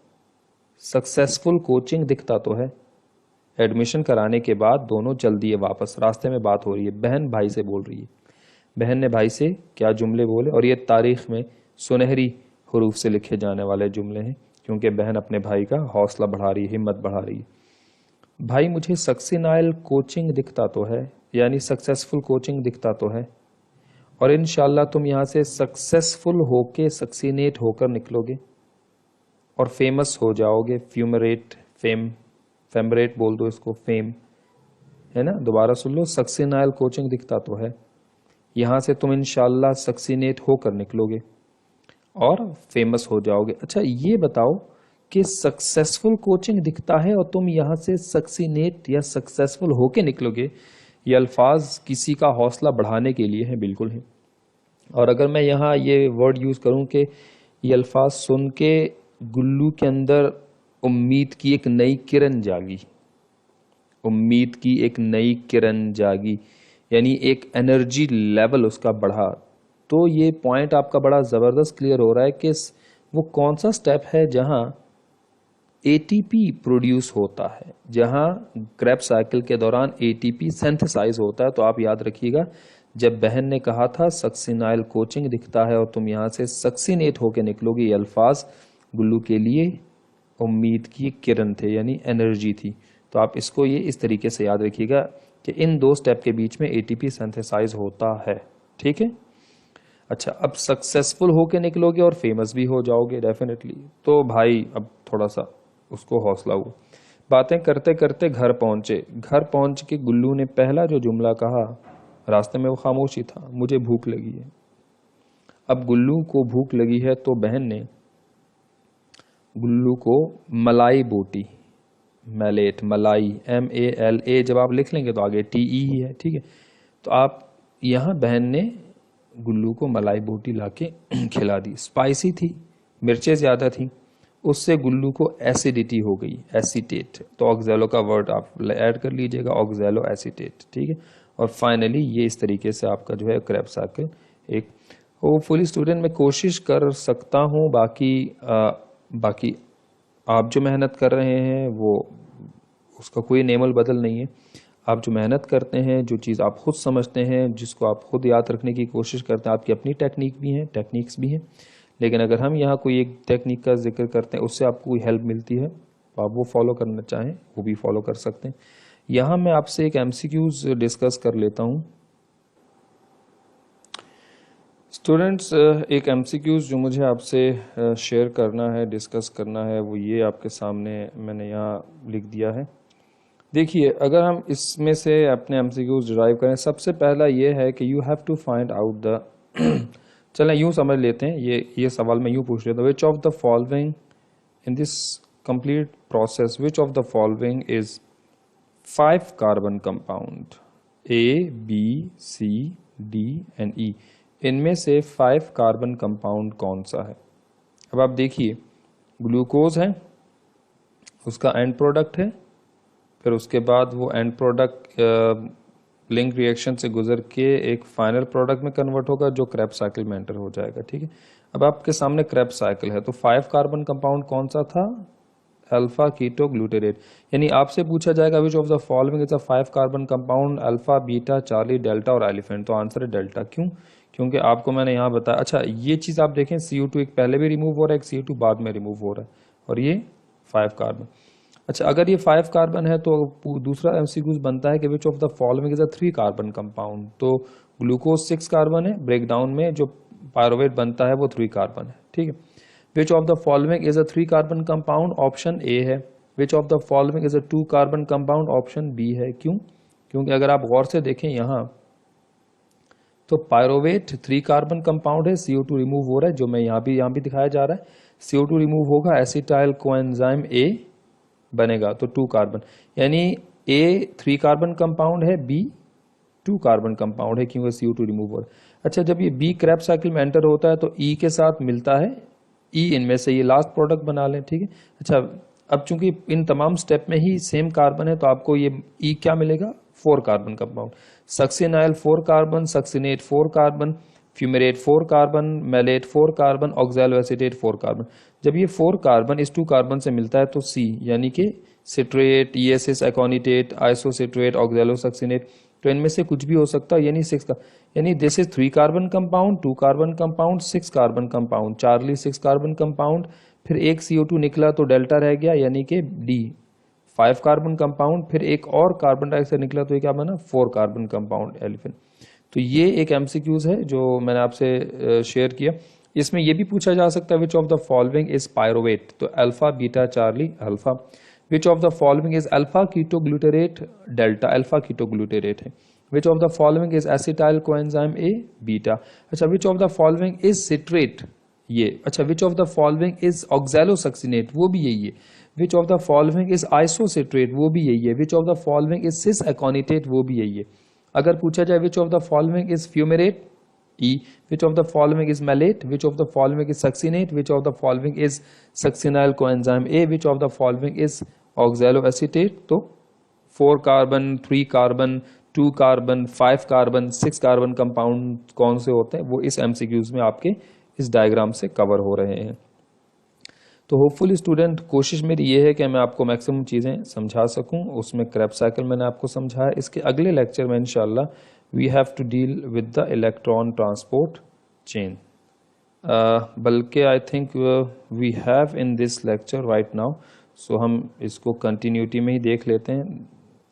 सक्सेसफुल कोचिंग दिखता तो है, एडमिशन कराने के बाद दोनों चल दिए वापस। रास्ते में बात हो रही है, बहन भाई से बोल रही है, बहन ने भाई से क्या जुमले बोले, और ये तारीख में सुनहरी हरूफ से लिखे जाने वाले जुमले हैं, क्योंकि बहन अपने भाई का हौसला बढ़ा रही है, हिम्मत बढ़ा रही है। भाई मुझे सक्सेनाइल कोचिंग दिखता तो है, यानी सक्सेसफुल कोचिंग दिखता तो है, और इंशाल्लाह तुम यहाँ से सक्सेसफुल होके सक्सीनेट होकर निकलोगे और फेमस हो जाओगे। फ्यूमरेट, फेमरेट बोल दो इसको, फेम है ना। दोबारा सुन लो, सक्सेनाइल कोचिंग दिखता तो है, यहाँ से तुम इंशाल्लाह सक्सीनेट होकर निकलोगे और फेमस हो जाओगे। अच्छा ये बताओ कि सक्सेसफुल कोचिंग दिखता है और तुम यहाँ से सक्सीनेट या सक्सेसफुल होके निकलोगे, ये अल्फाज किसी का हौसला बढ़ाने के लिए है, बिल्कुल है। और अगर मैं यहाँ ये वर्ड यूज़ करूँ कि ये अल्फाज सुन के गुल्लू के अंदर उम्मीद की एक नई किरण जागी, उम्मीद की एक नई किरण जागी, यानी एक एनर्जी लेवल उसका बढ़ा, तो ये पॉइंट आपका बड़ा ज़बरदस्त क्लियर हो रहा है कि वो कौन सा स्टेप है जहां एटीपी प्रोड्यूस होता है, जहां क्रेब साइकिल के दौरान एटीपी सिंथेसाइज होता है। तो आप याद रखिएगा, जब बहन ने कहा था सक्सीनाइल कोचिंग दिखता है और तुम यहां से सक्सीनेट होकर निकलोगे, ये अल्फाज गुल्लू के लिए उम्मीद की किरण थे, यानी एनर्जी थी। तो आप इसको ये इस तरीके से याद रखिएगा कि इन दो स्टेप के बीच में एटीपी सिंथेसाइज होता है, ठीक है। अच्छा, अब सक्सेसफुल होके निकलोगे और फेमस भी हो जाओगे डेफिनेटली। तो भाई अब थोड़ा सा उसको हौसला हुआ। बातें करते करते घर पहुंचे। घर पहुंच के गुल्लू ने पहला जो जुमला कहा, रास्ते में वो खामोशी था, मुझे भूख लगी है। अब गुल्लू को भूख लगी है तो बहन ने गुल्लू को मलाई बोटी, मैलेट, मलाई, MALA जब आप लिख लेंगे तो आगे TE ही है, ठीक है। तो आप यहाँ बहन ने गुल्लू को मलाई बोटी लाके खिला दी। स्पाइसी थी, मिर्चें ज़्यादा थी, उससे गुल्लू को एसिडिटी हो गई, एसिटेट। तो ऑक्जेलो का वर्ड आप ऐड कर लीजिएगा, ऑक्जेलो एसिटेट, ठीक है। और फाइनली ये इस तरीके से आपका जो है क्रेब साइकिल एक होपफुली स्टूडेंट मैं कोशिश कर सकता हूँ। बाकी आप जो मेहनत कर रहे हैं वो उसका कोई नेमल बदल नहीं है। आप जो मेहनत करते हैं, जो चीज़ आप खुद समझते हैं, जिसको आप खुद याद रखने की कोशिश करते हैं, आपकी अपनी टेक्निक्स भी हैं, लेकिन अगर हम यहाँ कोई एक टेक्निक का जिक्र करते हैं, उससे आपको कोई हेल्प मिलती है तो आप वो फॉलो करना चाहें वो भी फॉलो कर सकते हैं। यहाँ मैं आपसे एक MCQs डिस्कस कर लेता हूँ स्टूडेंट्स। एक MCQs जो मुझे आपसे शेयर करना है, डिस्कस करना है, वो ये आपके सामने मैंने यहाँ लिख दिया है। देखिए, अगर हम इसमें से अपने MCQs डिराइव करें, सबसे पहला ये है कि you have to find out the चलें यूँ समझ लेते हैं, ये सवाल मैं यूँ पूछ लेता हूँ, विच of the following in this complete process, which of the following is 5 carbon compound, A, B, C, D and E। इनमें से 5 कार्बन कंपाउंड कौन सा है? अब आप देखिए, ग्लूकोज है, उसका एंड प्रोडक्ट है, फिर उसके बाद वो एंड प्रोडक्ट लिंक रिएक्शन से गुजर के एक फाइनल प्रोडक्ट में कन्वर्ट होगा जो क्रेब साइकिल में एंटर हो जाएगा, ठीक है। अब आपके सामने क्रेब साइकिल है, तो 5 कार्बन कंपाउंड कौन सा था? Alpha keto glutarate. यानी आपसे पूछा जाएगा which of the following is a 5 carbon compound, alpha, beta, charlie, delta और एलिफेंट। तो आंसर है डेल्टा। क्यों? क्योंकि आपको मैंने यहाँ बताया। अच्छा, ये चीज़ आप देखें, CO2 एक पहले भी रिमूव हो रहा है, एक CO2 बाद में रिमूव हो रहा है, और ये 5 कार्बन। अच्छा, अगर ये 5 कार्बन है तो दूसरा MCQs बनता है कि विच of the following is a 3 carbon compound. तो ग्लूकोज 6 कार्बन है, ब्रेकडाउन में जो पायरुवेट बनता है वो 3 कार्बन है, ठीक है। Which of the following is a 3 carbon compound, option A है। Which of the following is a 2 carbon compound, option B है। क्यों? क्योंकि अगर आप गौर से देखें यहाँ, तो पायरुवेट 3 कार्बन कंपाउंड है, CO2 रिमूव हो रहा है, जो मैं यहाँ भी दिखाया जा रहा है। CO2 रिमूव होगा, एसिटाइल कोएंजाइम A बनेगा, तो 2 कार्बन, यानी A 3 कार्बन कंपाउंड है, B 2 कार्बन कंपाउंड है, क्योंकि CO2 रिमूव हो रहा है। अच्छा, जब ये B क्रेब साइकिल में एंटर होता है तो E के साथ मिलता है, E इनमें से ये लास्ट प्रोडक्ट बना लें, ठीक है। अच्छा, अब चूंकि इन तमाम स्टेप में ही सेम कार्बन है तो आपको ये E क्या मिलेगा? 4 carbon compound. Succinyl 4 carbon, succinate 4 carbon, fumarate 4 carbon, malate 4 carbon, oxalo acetate 4 carbon. जब ये 4 कार्बन इस 2 कार्बन से मिलता है तो C यानी कि citrate, ESS aconitate, isocitrate, oxalosuccinate, तो इनमें से कुछ भी हो सकता है, यानी 6 का, यानी this is 3 carbon compound, 2 carbon compound, 6 carbon compound, Charlie 6 carbon compound, फिर एक CO2 निकला तो डेल्टा रह गया यानी कि D 5 कार्बन कंपाउंड, फिर एक और कार्बन डाइऑक्साइड निकला तो ये क्या बना 4 कार्बन कंपाउंड एलिफेंट। तो ये एक एमसीक्यूज है जो मैंने आपसे शेयर किया। इसमें ये भी पूछा जा सकता है which of the following is pyruvate, तो alpha beta charlie alpha. Which of the following is alpha ketoglutarate delta, alpha ketoglutarate है। Which of the following is acetyl coenzyme A beta. अच्छा, which of the following is citrate, ये अच्छा। Which of the following is oxalosuccinate, वो भी यही है। Which of the following is isocitrate, वो भी यही है। Which of the following is sis aconitate, वो भी यही है। अगर पूछा जाए विच of the following is fumarate E, which of the following is malate, which of the following is succinate, which of the following is succinyl coenzyme A, which of the following is oxaloacetate, तो 4 carbon, 3 carbon, 2 carbon, 5 carbon, 6 carbon compound कौन से होते हैं वो इस एमसीक्यूज में आपके इस डायग्राम से कवर हो रहे हैं। तो होपफुली स्टूडेंट, कोशिश मेरी ये है कि मैं आपको मैक्सिमम चीज़ें समझा सकूं। उसमें क्रैब साइकिल मैंने आपको समझाया। इसके अगले लेक्चर में इंशाल्लाह we have to deal with the electron transport chain. बल्कि I think we have in this lecture right now, so हम इसको कंटिन्यूटी में ही देख लेते हैं।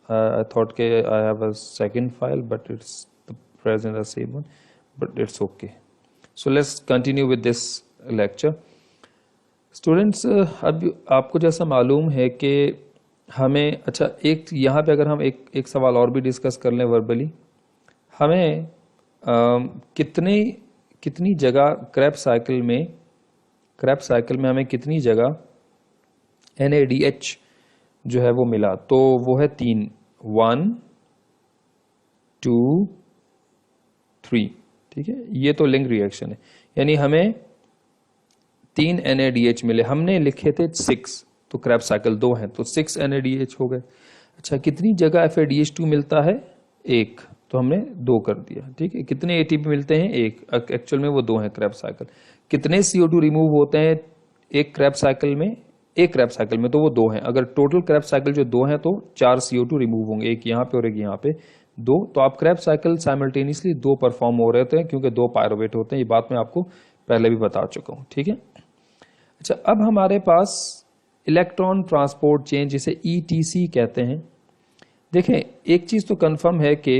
आई थॉट के I have a second file but it's the present the same one, but it's okay. So let's continue with this lecture. Students, अब आपको जैसा मालूम है कि हमें, अच्छा एक यहाँ पे अगर हम एक सवाल और भी डिस्कस कर लें वर्बली, हमें कितनी जगह क्रैब साइकिल में हमें कितनी जगह NADH जो है वो मिला, तो वो है 3, 1 2 3। ठीक है, ये तो लिंक रिएक्शन है, यानी हमें 3 NADH मिले। हमने लिखे थे 6, तो क्रैब साइकिल 2 है तो 6 NADH हो गए। अच्छा, कितनी जगह FADH2 मिलता है? 1, तो हमने 2 कर दिया। ठीक है, कितने ATP मिलते हैं? 1, एक्चुअल में वो 2 है क्रैब साइकिल। कितने CO2 रिमूव होते हैं एक क्रैब साइकिल में? एक क्रैब साइकिल में तो वो 2 हैं। अगर टोटल क्रैब साइकिल जो 2 है तो 4 CO2 रिमूव होंगे, एक यहाँ पे और एक यहाँ पे 2। तो आप क्रैब साइकिल साइमल्टेनियसली 2 परफॉर्म हो रहे थे क्योंकि 2 पायरोवेट होते हैं। ये बात मैं आपको पहले भी बता चुका हूँ। ठीक है, अच्छा अब हमारे पास इलेक्ट्रॉन ट्रांसपोर्ट चेन जिसे ETC कहते हैं। देखें, एक चीज तो कंफर्म है कि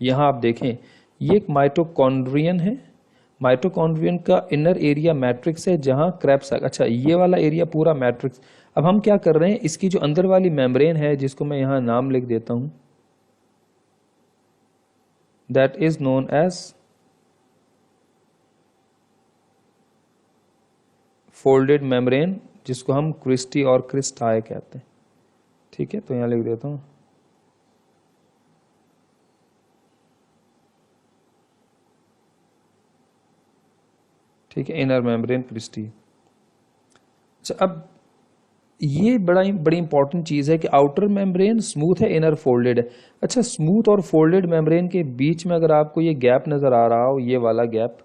यहां आप देखें ये एक माइटोकॉन्ड्रियन है। माइटोकॉन्ड्रियन का इनर एरिया मैट्रिक्स है जहां क्रैब साइकिल, अच्छा ये वाला एरिया पूरा मैट्रिक्स। अब हम क्या कर रहे हैं, इसकी जो अंदर वाली मेम्ब्रेन है जिसको मैं यहां नाम लिख देता हूं, that is known as folded membrane, जिसको हम क्रिस्टी और क्रिस्टाई कहते हैं। ठीक है, तो यहां लिख देता हूं ठीक है, इनर मेम्ब्रेन क्रिस्टी। अच्छा, अब ये बड़ी इंपॉर्टेंट चीज है कि आउटर मेम्ब्रेन स्मूथ है, इनर फोल्डेड है। अच्छा, स्मूथ और फोल्डेड मेम्ब्रेन के बीच में अगर आपको ये गैप नजर आ रहा हो, ये वाला गैप,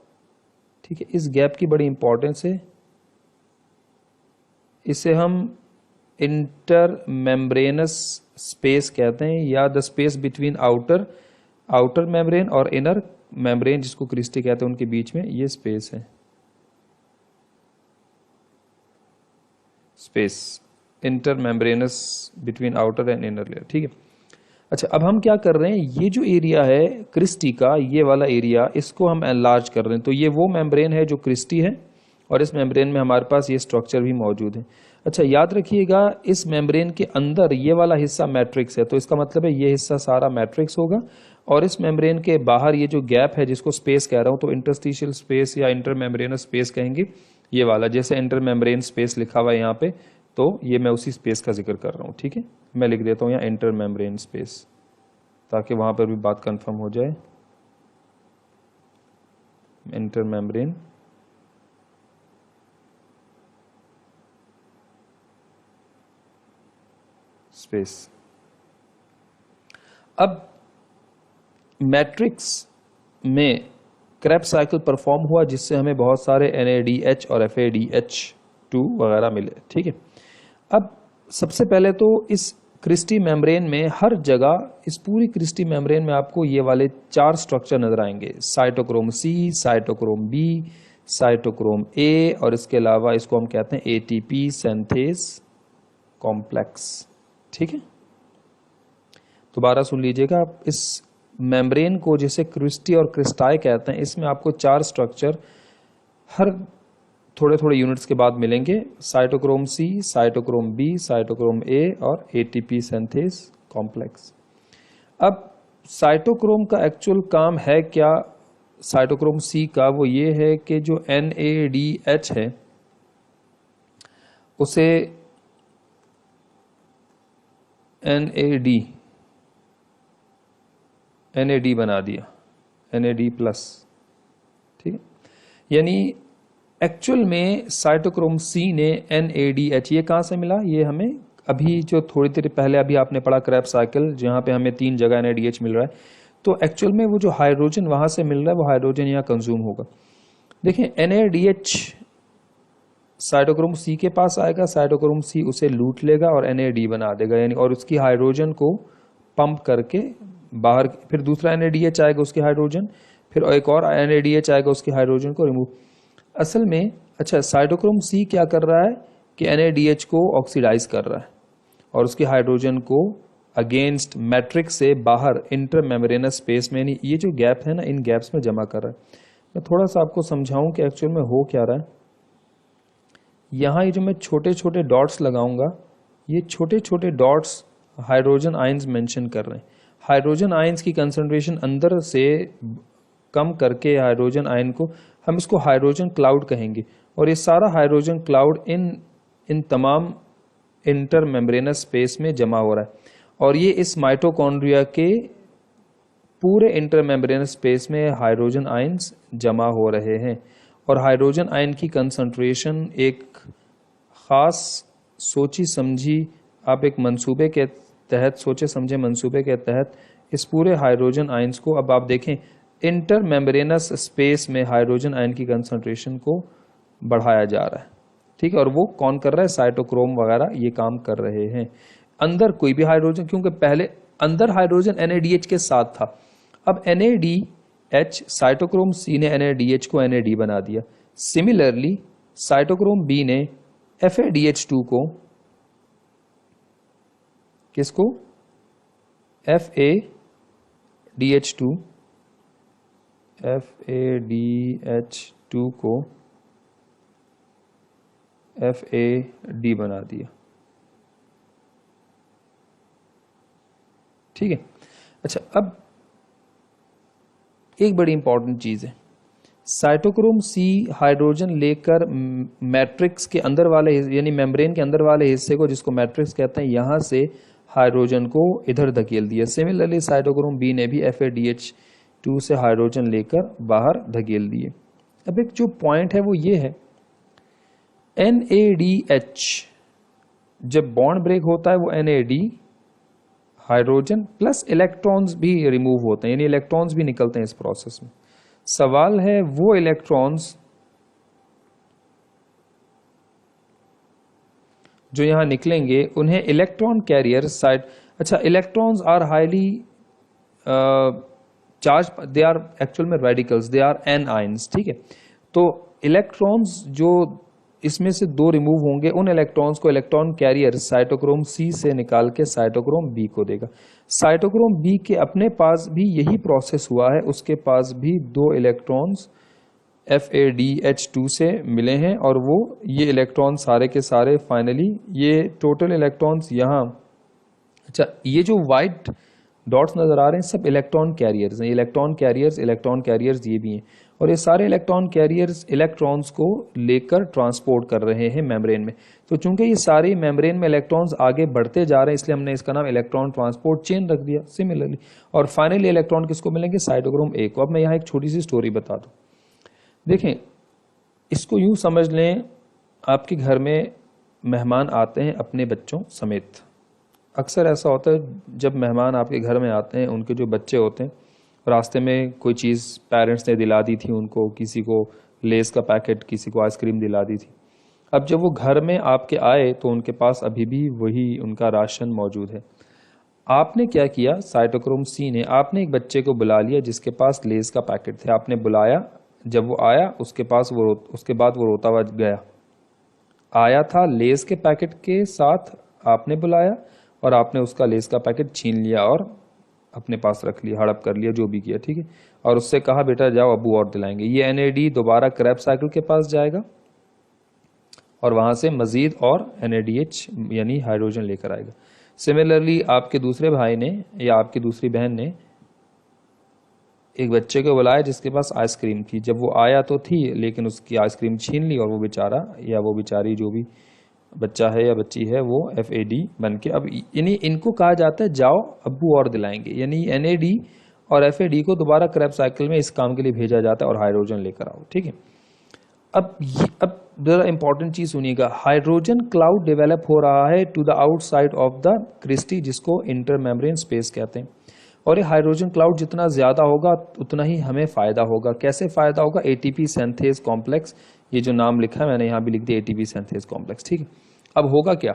ठीक है, इस गैप की बड़ी इंपॉर्टेंस है। इसे हम इंटर मेम्ब्रेनस स्पेस कहते हैं, या the space between outer membrane और इनर मेम्ब्रेन जिसको क्रिस्टी कहते हैं, उनके बीच में ये स्पेस है, space inter membranes between outer and inner layer. ठीक है, अच्छा अब हम क्या कर रहे हैं, ये जो एरिया है क्रिस्टी का, ये वाला एरिया, इसको हम एनलार्ज कर रहे हैं। तो ये वो मेम्ब्रेन है जो क्रिस्टी है और इस मेम्ब्रेन में हमारे पास ये स्ट्रक्चर भी मौजूद है। अच्छा, याद रखिएगा इस मेम्ब्रेन के अंदर ये वाला हिस्सा मैट्रिक्स है, तो इसका मतलब है ये हिस्सा सारा मैट्रिक्स होगा। और इस मेम्ब्रेन के बाहर ये जो गैप है जिसको स्पेस कह रहा हूं, तो इंटरस्टिशियल स्पेस या इंटर मेम्ब्रेनस स्पेस कहेंगे, ये वाला जैसे इंटर मेम्ब्रेन स्पेस लिखा हुआ है यहाँ पे, तो ये मैं उसी स्पेस का जिक्र कर रहा हूँ। ठीक है, मैं लिख देता हूँ यहाँ इंटर मेम्ब्रेन स्पेस, ताकि वहां पर भी बात कंफर्म हो जाए। Inter membrane space. अब मैट्रिक्स में क्रेब्स साइकिल परफॉर्म हुआ जिससे हमें बहुत सारे NADH और FADH2 वगैरह मिले। ठीक है, अब सबसे पहले तो इस क्रिस्टी मेम्ब्रेन में हर जगह, इस पूरी क्रिस्टी मेम्ब्रेन में आपको ये वाले 4 स्ट्रक्चर नजर आएंगे, cytochrome C, cytochrome B, cytochrome A और इसके अलावा इसको हम कहते हैं ATP सिंथेस कॉम्प्लेक्स। ठीक है, दोबारा सुन लीजिएगा, आप इस मेम्ब्रेन को जिसे क्रिस्टी और क्रिस्टाई कहते हैं, इसमें आपको 4 स्ट्रक्चर हर थोड़े थोड़े यूनिट्स के बाद मिलेंगे, cytochrome C, cytochrome B, cytochrome A और ATP सिंथेस कॉम्प्लेक्स। अब साइटोक्रोम का एक्चुअल काम है क्या साइटोक्रोम C का, वो ये है कि जो NADH है उसे NAD बना दिया, NAD प्लस। ठीक है, यानी एक्चुअल में साइटोक्रोम C ने NADH, ये कहाँ से मिला, ये हमें अभी जो थोड़ी देर पहले अभी आपने पढ़ा क्रेब्स साइकिल, जहाँ पे हमें 3 जगह NADH मिल रहा है, तो एक्चुअल में वो जो हाइड्रोजन वहाँ से मिल रहा है वो हाइड्रोजन यहाँ कंज्यूम होगा। देखें, NADH साइटोक्रोम C के पास आएगा, साइटोक्रोम C उसे लूट लेगा और NAD बना देगा, यानी और उसकी हाइड्रोजन को पंप करके बाहर, फिर दूसरा NADH आएगा उसकी हाइड्रोजन, फिर एक और NADH आएगा उसकी हाइड्रोजन को रिमूव। असल में अच्छा, साइटोक्रोम C क्या कर रहा है कि NADH को ऑक्सीडाइज कर रहा है और उसकी हाइड्रोजन को अगेंस्ट मैट्रिक्स से बाहर इंटरमेम्ब्रेनस स्पेस में, यानी ये जो गैप है ना, इन गैप्स में जमा कर रहा है। मैं थोड़ा सा आपको समझाऊं कि एक्चुअल में हो क्या रहा है। यहाँ ये जो मैं छोटे छोटे डॉट्स लगाऊंगा, ये छोटे छोटे डॉट्स हाइड्रोजन आयंस मेंशन कर रहे हैं। हाइड्रोजन आयंस की कंसंट्रेशन अंदर से कम करके हाइड्रोजन आयन को हम इसको हाइड्रोजन क्लाउड कहेंगे, और ये सारा हाइड्रोजन क्लाउड इन तमाम इंटरमेम्ब्रेनस स्पेस में जमा हो रहा है, और ये इस माइटोकॉन्ड्रिया के पूरे इंटरमेम्ब्रेनस स्पेस में हाइड्रोजन आयंस जमा हो रहे हैं। और हाइड्रोजन आयन की कंसंट्रेशन एक खास सोची समझी, आप एक मंसूबे के तहत, सोचे समझे मंसूबे के तहत इस पूरे हाइड्रोजन आयंस को, अब आप देखें इंटरमेम्ब्रेनस स्पेस में हाइड्रोजन आयन की कंसंट्रेशन को बढ़ाया जा रहा है। ठीक है, और वो कौन कर रहा है, साइटोक्रोम वगैरह ये काम कर रहे हैं। अंदर कोई भी हाइड्रोजन, क्योंकि पहले अंदर हाइड्रोजन NADH के साथ था, अब NADH साइटोक्रोम C ने NADH को NAD बना दिया। सिमिलरली साइटोक्रोम B ने FADH2 को, किसको, FADH2 को FAD बना दिया। ठीक है, अच्छा, अब एक बड़ी इंपॉर्टेंट चीज है, साइटोक्रोम C हाइड्रोजन लेकर मैट्रिक्स के अंदर वाले, यानी मेम्ब्रेन के अंदर वाले हिस्से को, जिसको मैट्रिक्स कहते हैं, यहां से हाइड्रोजन को इधर धकेल दिया। सिमिलरली साइटोक्रोम B ने भी FADH2 से हाइड्रोजन लेकर बाहर धकेल दिए। अब एक जो पॉइंट है वो ये है, NADH जब बॉन्ड ब्रेक होता है वो NAD हाइड्रोजन प्लस इलेक्ट्रॉन्स भी रिमूव होते हैं, यानी इलेक्ट्रॉन्स भी निकलते हैं इस प्रोसेस में। सवाल है वो इलेक्ट्रॉन्स जो यहां निकलेंगे उन्हें इलेक्ट्रॉन कैरियर साइड, अच्छा, electrons are highly charged, they are actual में radicals, they are anions. ठीक है, तो इलेक्ट्रॉन्स जो इसमें से 2 रिमूव होंगे, उन इलेक्ट्रॉन्स को इलेक्ट्रॉन कैरियर साइटोक्रोम C से निकाल के साइटोक्रोम B को देगा। साइटोक्रोम B के अपने पास भी यही प्रोसेस हुआ है, उसके पास भी 2 इलेक्ट्रॉन्स FADH2 से मिले हैं, और वो ये इलेक्ट्रॉन सारे के सारे फाइनली, ये टोटल इलेक्ट्रॉन्स यहाँ, अच्छा, ये जो वाइट डॉट्स नजर आ रहे हैं सब इलेक्ट्रॉन कैरियर्स हैं, इलेक्ट्रॉन कैरियर्स ये भी हैं, और ये सारे इलेक्ट्रॉन कैरियर्स इलेक्ट्रॉन्स को लेकर ट्रांसपोर्ट कर रहे हैं मेम्ब्रेन में। तो चूंकि ये सारे मेम्ब्रेन में इलेक्ट्रॉन्स आगे बढ़ते जा रहे हैं, इसलिए हमने इसका नाम इलेक्ट्रॉन ट्रांसपोर्ट चेन रख दिया। सिमिलरली, और फाइनली इलेक्ट्रॉन किसको मिलेंगे, साइटोक्रोम A को। अब मैं यहाँ एक छोटी सी स्टोरी बता दूं, देखें, इसको यूं समझ लें, आपके घर में मेहमान आते हैं अपने बच्चों समेत। अक्सर ऐसा होता है जब मेहमान आपके घर में आते हैं, उनके जो बच्चे होते हैं रास्ते में कोई चीज़ पेरेंट्स ने दिला दी थी उनको, किसी को लेस का पैकेट, किसी को आइसक्रीम दिला दी थी। अब जब वो घर में आपके आए तो उनके पास अभी भी वही उनका राशन मौजूद है। आपने क्या किया, साइटोक्रोम सी ने, आपने एक बच्चे को बुला लिया जिसके पास लेस का पैकेट थे, आपने बुलाया, जब वो आया उसके बाद वो रोता हुआ गया। आया था लेस के पैकेट के साथ, आपने बुलाया और आपने उसका लेस का पैकेट छीन लिया और अपने पास रख लिया, हड़प कर लिया, जो भी किया, ठीक है। और उससे कहा बेटा जाओ अब्बू और दिलाएंगे। ये एनएडी दोबारा क्रैब साइकिल के पास जाएगा और वहां से मजीद और एनएडीएच यानी हाइड्रोजन लेकर आएगा। सिमिलरली आपके दूसरे भाई ने या आपकी दूसरी बहन ने एक बच्चे को बुलाया जिसके पास आइसक्रीम थी, जब वो आया तो थी लेकिन उसकी आइसक्रीम छीन ली और वो बेचारा या वो बेचारी, जो भी बच्चा है या बच्ची है, वो FAD बन के, अब यानी इनको कहा जाता है जाओ अब्बू और दिलाएंगे, यानी NAD और FAD को दोबारा क्रैब साइकिल में इस काम के लिए भेजा जाता है और हाइड्रोजन लेकर आओ, ठीक है। अब जरा इंपॉर्टेंट चीज सुनिएगा, हाइड्रोजन क्लाउड डेवलप हो रहा है to the outside of the cristae, जिसको इंटरमेम्ब्रेन स्पेस कहते हैं। और ये हाइड्रोजन क्लाउड जितना ज्यादा होगा उतना ही हमें फायदा होगा। कैसे फायदा होगा? ATP सिंथेज कॉम्प्लेक्स, ये जो नाम लिखा है मैंने यहाँ भी लिख दिया, ATP सिंथेज कॉम्प्लेक्स, ठीक है। अब होगा क्या?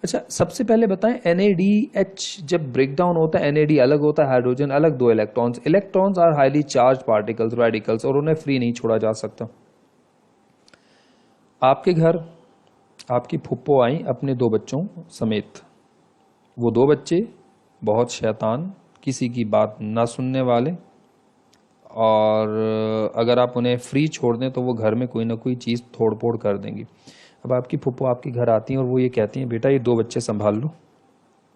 अच्छा, सबसे पहले बताएं, NADH जब ब्रेक डाउन होता है, NAD अलग होता है, हाइड्रोजन अलग, दो electrons. Electrons are highly charge particles, radicals, और उन्हें फ्री नहीं छोड़ा जा सकता। आपके घर आपकी फुप्पो आई अपने 2 बच्चों समेत। वो 2 बच्चे बहुत शैतान, किसी की बात ना सुनने वाले, और अगर आप उन्हें फ्री छोड़ दें तो वो घर में कोई ना कोई चीज़ तोड़ फोड़ कर देंगी। अब आपकी फुप्पो आपके घर आती हैं और वो ये कहती हैं, बेटा ये 2 बच्चे संभाल लो,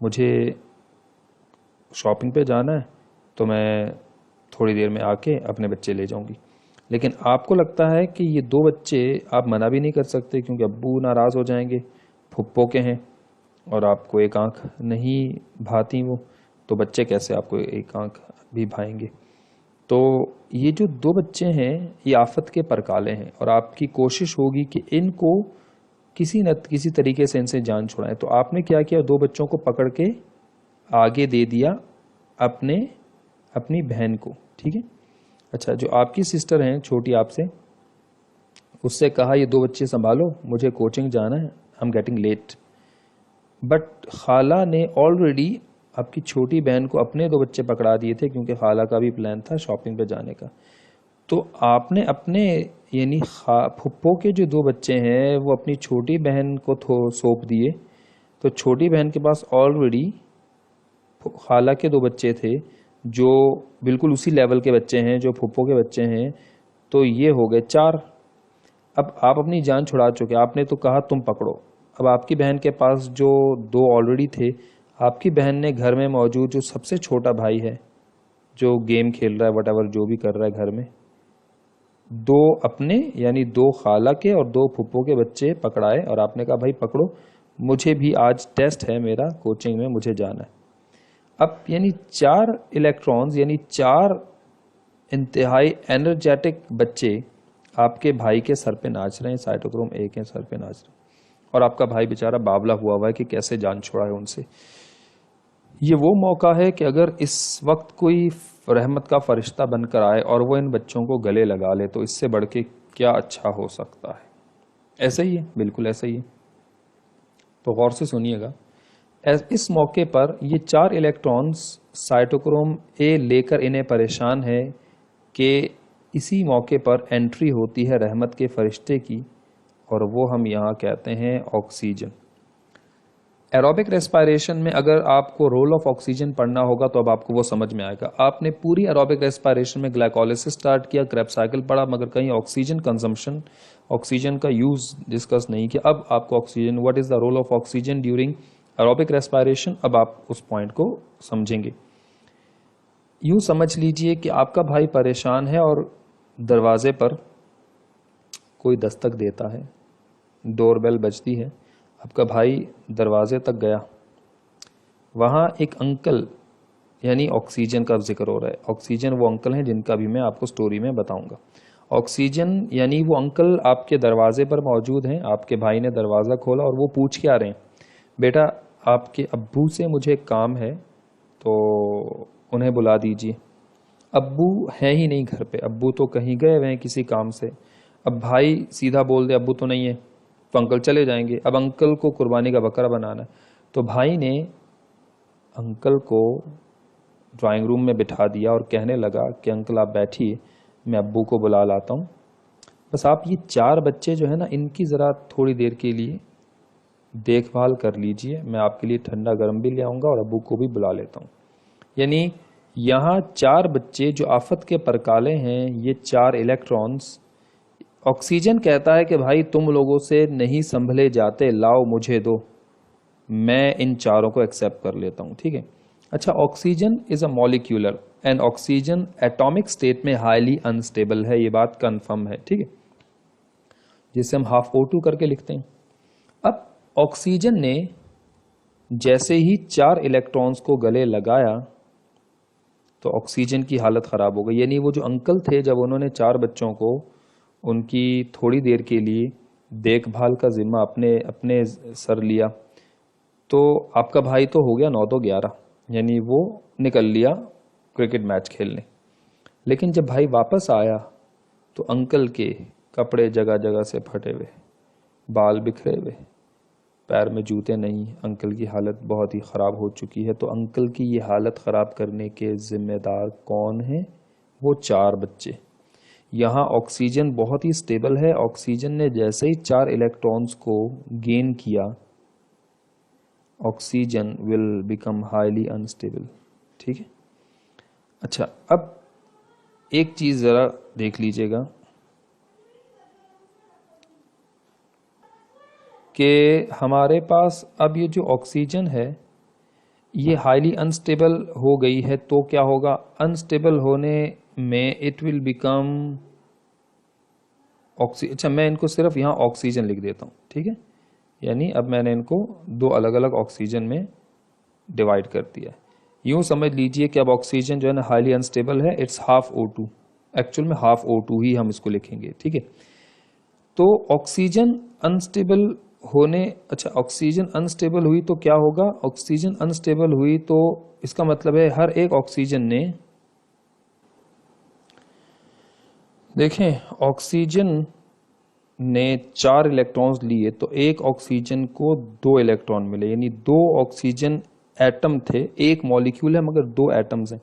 मुझे शॉपिंग पे जाना है, तो मैं थोड़ी देर में आके अपने बच्चे ले जाऊंगी। लेकिन आपको लगता है कि ये 2 बच्चे आप मना भी नहीं कर सकते क्योंकि अब्बू नाराज़ हो जाएंगे, फुप्पो के हैं, और आपको एक आंख नहीं भाती वो, तो बच्चे कैसे आपको एक आंख भी भाएंगे। तो ये जो 2 बच्चे हैं ये आफत के परकाले हैं और आपकी कोशिश होगी कि इनको किसी न किसी तरीके से इनसे जान छुड़ाएं। तो आपने क्या किया, 2 बच्चों को पकड़ के आगे दे दिया अपनी बहन को, ठीक है। अच्छा, जो आपकी सिस्टर हैं छोटी आपसे, उससे कहा ये 2 बच्चे संभालो, मुझे कोचिंग जाना है, I am getting late. But खाला ने ऑलरेडी आपकी छोटी बहन को अपने 2 बच्चे पकड़ा दिए थे क्योंकि खाला का भी प्लान था शॉपिंग पे जाने का। तो आपने अपने यानी फुप्पो के जो 2 बच्चे हैं वो अपनी छोटी बहन को सौंप दिए। तो छोटी बहन के पास ऑलरेडी खाला के 2 बच्चे थे जो बिल्कुल उसी लेवल के बच्चे हैं जो फुप्पो के बच्चे हैं, तो ये हो गए 4। अब आप अपनी जान छुड़ा चुके, आपने तो कहा तुम पकड़ो। अब आपकी बहन के पास जो 2 ऑलरेडी थे, आपकी बहन ने घर में मौजूद जो सबसे छोटा भाई है जो गेम खेल रहा है, वटएवर जो भी कर रहा है घर में, 2 अपने यानी 2 खाला के और 2 फुप्पो के बच्चे पकड़ाए और आपने कहा भाई पकड़ो, मुझे भी आज टेस्ट है मेरा कोचिंग में, मुझे जाना है। अब यानी 4 इलेक्ट्रॉन्स यानी 4 इंतहाई एनर्जेटिक बच्चे आपके भाई के सर पे नाच रहे हैं, साइटोक्रोम A के सर पे नाच रहे हैं, और आपका भाई बेचारा बावला हुआ है कि कैसे जान छोड़ा है उनसे। ये वो मौका है कि अगर इस वक्त कोई रहमत का फरिश्ता बनकर आए और वो इन बच्चों को गले लगा ले तो इससे बढ़ के क्या अच्छा हो सकता है। ऐसा ही है, बिल्कुल ऐसा ही है। तो गौर से सुनिएगा, इस मौके पर ये 4 इलेक्ट्रॉन्स साइटोक्रोम A लेकर इन्हें परेशान है कि इसी मौके पर एंट्री होती है रहमत के फरिश्ते की, और वो हम यहाँ कहते हैं ऑक्सीजन। एरोबिक रेस्पिरेशन में अगर आपको रोल ऑफ ऑक्सीजन पढ़ना होगा तो अब आपको वो समझ में आएगा। आपने पूरी एरोबिक रेस्पिरेशन में ग्लाइकोलिसिस स्टार्ट किया, क्रेब्स साइकिल पढ़ा, मगर कहीं ऑक्सीजन कंजम्पशन, ऑक्सीजन का यूज डिस्कस नहीं किया। अब आपको oxygen, what is the role of oxygen during aerobic respiration, अब आप उस पॉइंट को समझेंगे। यूं समझ लीजिए कि आपका भाई परेशान है और दरवाजे पर कोई दस्तक देता है, डोरबेल बजती है, आपका भाई दरवाजे तक गया, वहाँ एक अंकल यानी ऑक्सीजन का जिक्र हो रहा है। ऑक्सीजन वो अंकल हैं जिनका भी मैं आपको स्टोरी में बताऊंगा। ऑक्सीजन यानी वो अंकल आपके दरवाजे पर मौजूद हैं। आपके भाई ने दरवाज़ा खोला और वो पूछ के आ रहे हैं, बेटा आपके अब्बू से मुझे काम है तो उन्हें बुला दीजिए। अब्बू है ही नहीं घर पे, अब्बू तो कहीं गए हुए हैं किसी काम से। अब भाई सीधा बोल दे अब्बू तो नहीं है, तो अंकल चले जाएंगे। अब अंकल को कुर्बानी का बकरा बनाना है, तो भाई ने अंकल को ड्राइंग रूम में बिठा दिया और कहने लगा कि अंकल आप बैठिए, मैं अब्बू को बुला लाता हूँ। बस आप ये 4 बच्चे जो है ना, इनकी ज़रा थोड़ी देर के लिए देखभाल कर लीजिए, मैं आपके लिए ठंडा गर्म भी ले आऊँगा और अब्बू को भी बुला लेता हूँ। यानी यहाँ 4 बच्चे जो आफत के परकाले हैं, ये 4 इलेक्ट्रॉन्स, ऑक्सीजन कहता है कि भाई तुम लोगों से नहीं संभले जाते, लाओ मुझे दो, मैं इन चारों को एक्सेप्ट कर लेता हूँ, ठीक है। अच्छा, oxygen is a molecular and oxygen atomic state में हाईली अनस्टेबल है, ये बात कंफर्म है, ठीक है, जिसे हम ½ O2 करके लिखते हैं। अब ऑक्सीजन ने जैसे ही 4 इलेक्ट्रॉन्स को गले लगाया तो ऑक्सीजन की हालत ख़राब हो गई। यानी वो जो अंकल थे, जब उन्होंने 4 बच्चों को उनकी थोड़ी देर के लिए देखभाल का जिम्मा अपने अपने सर लिया, तो आपका भाई तो हो गया 9 2 11, यानी वो निकल लिया क्रिकेट मैच खेलने। लेकिन जब भाई वापस आया तो अंकल के कपड़े जगह जगह से फटे हुए, बाल बिखरे हुए, पैर में जूते नहीं, अंकल की हालत बहुत ही ख़राब हो चुकी है। तो अंकल की ये हालत ख़राब करने के ज़िम्मेदार कौन हैं? वो 4 बच्चे। यहाँ ऑक्सीजन बहुत ही स्टेबल है, ऑक्सीजन ने जैसे ही 4 इलेक्ट्रॉन्स को गेन किया, oxygen will become highly unstable, ठीक है। अच्छा, अब एक चीज़ ज़रा देख लीजिएगा कि हमारे पास अब ये जो ऑक्सीजन है ये हाईली अनस्टेबल हो गई है, तो क्या होगा? अनस्टेबल होने में इट विल बिकम अच्छा, मैं इनको सिर्फ यहाँ ऑक्सीजन लिख देता हूँ, ठीक है। यानी अब मैंने इनको 2 अलग अलग ऑक्सीजन में डिवाइड कर दिया है। यूँ समझ लीजिए कि अब ऑक्सीजन जो है ना हाईली अनस्टेबल है, इट्स ½ O2, एक्चुअल में ½ O2 ही हम इसको लिखेंगे, ठीक है। तो ऑक्सीजन अनस्टेबल होने, अच्छा ऑक्सीजन अनस्टेबल हुई तो क्या होगा? ऑक्सीजन अनस्टेबल हुई तो इसका मतलब है हर एक ऑक्सीजन ने, देखें ऑक्सीजन ने 4 इलेक्ट्रॉन्स लिए तो एक ऑक्सीजन को 2 इलेक्ट्रॉन मिले, यानी 2 ऑक्सीजन एटम थे, एक मॉलिक्यूल है मगर 2 एटम्स हैं।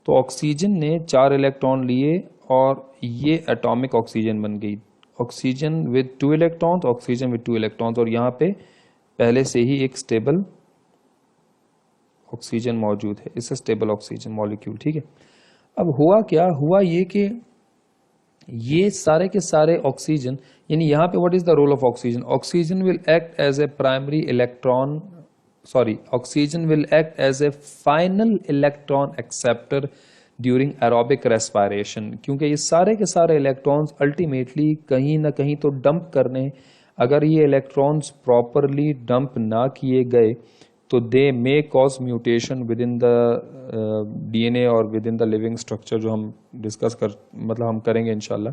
तो ऑक्सीजन ने 4 इलेक्ट्रॉन लिए और ये एटॉमिक ऑक्सीजन बन गई, oxygen with 2 electrons, oxygen with 2 electrons, और यहाँ पे पहले से ही एक स्टेबल ऑक्सीजन मौजूद है, इससे स्टेबल ऑक्सीजन मॉलिक्यूल, ठीक है। अब हुआ क्या? हुआ ये कि ये सारे के सारे ऑक्सीजन, यानी यहाँ पे what is the role of oxygen? Oxygen will act as a primary electron, sorry, oxygen will act as a final electron acceptor during aerobic respiration, क्योंकि ये सारे के सारे इलेक्ट्रॉन्स अल्टीमेटली कहीं ना कहीं तो डंप करने, अगर ये इलेक्ट्रॉन्स प्रॉपरली डंप ना किए गए तो they may cause mutation within the DNA और within the living structure, जो हम डिस्कस कर मतलब हम करेंगे इंशाल्लाह।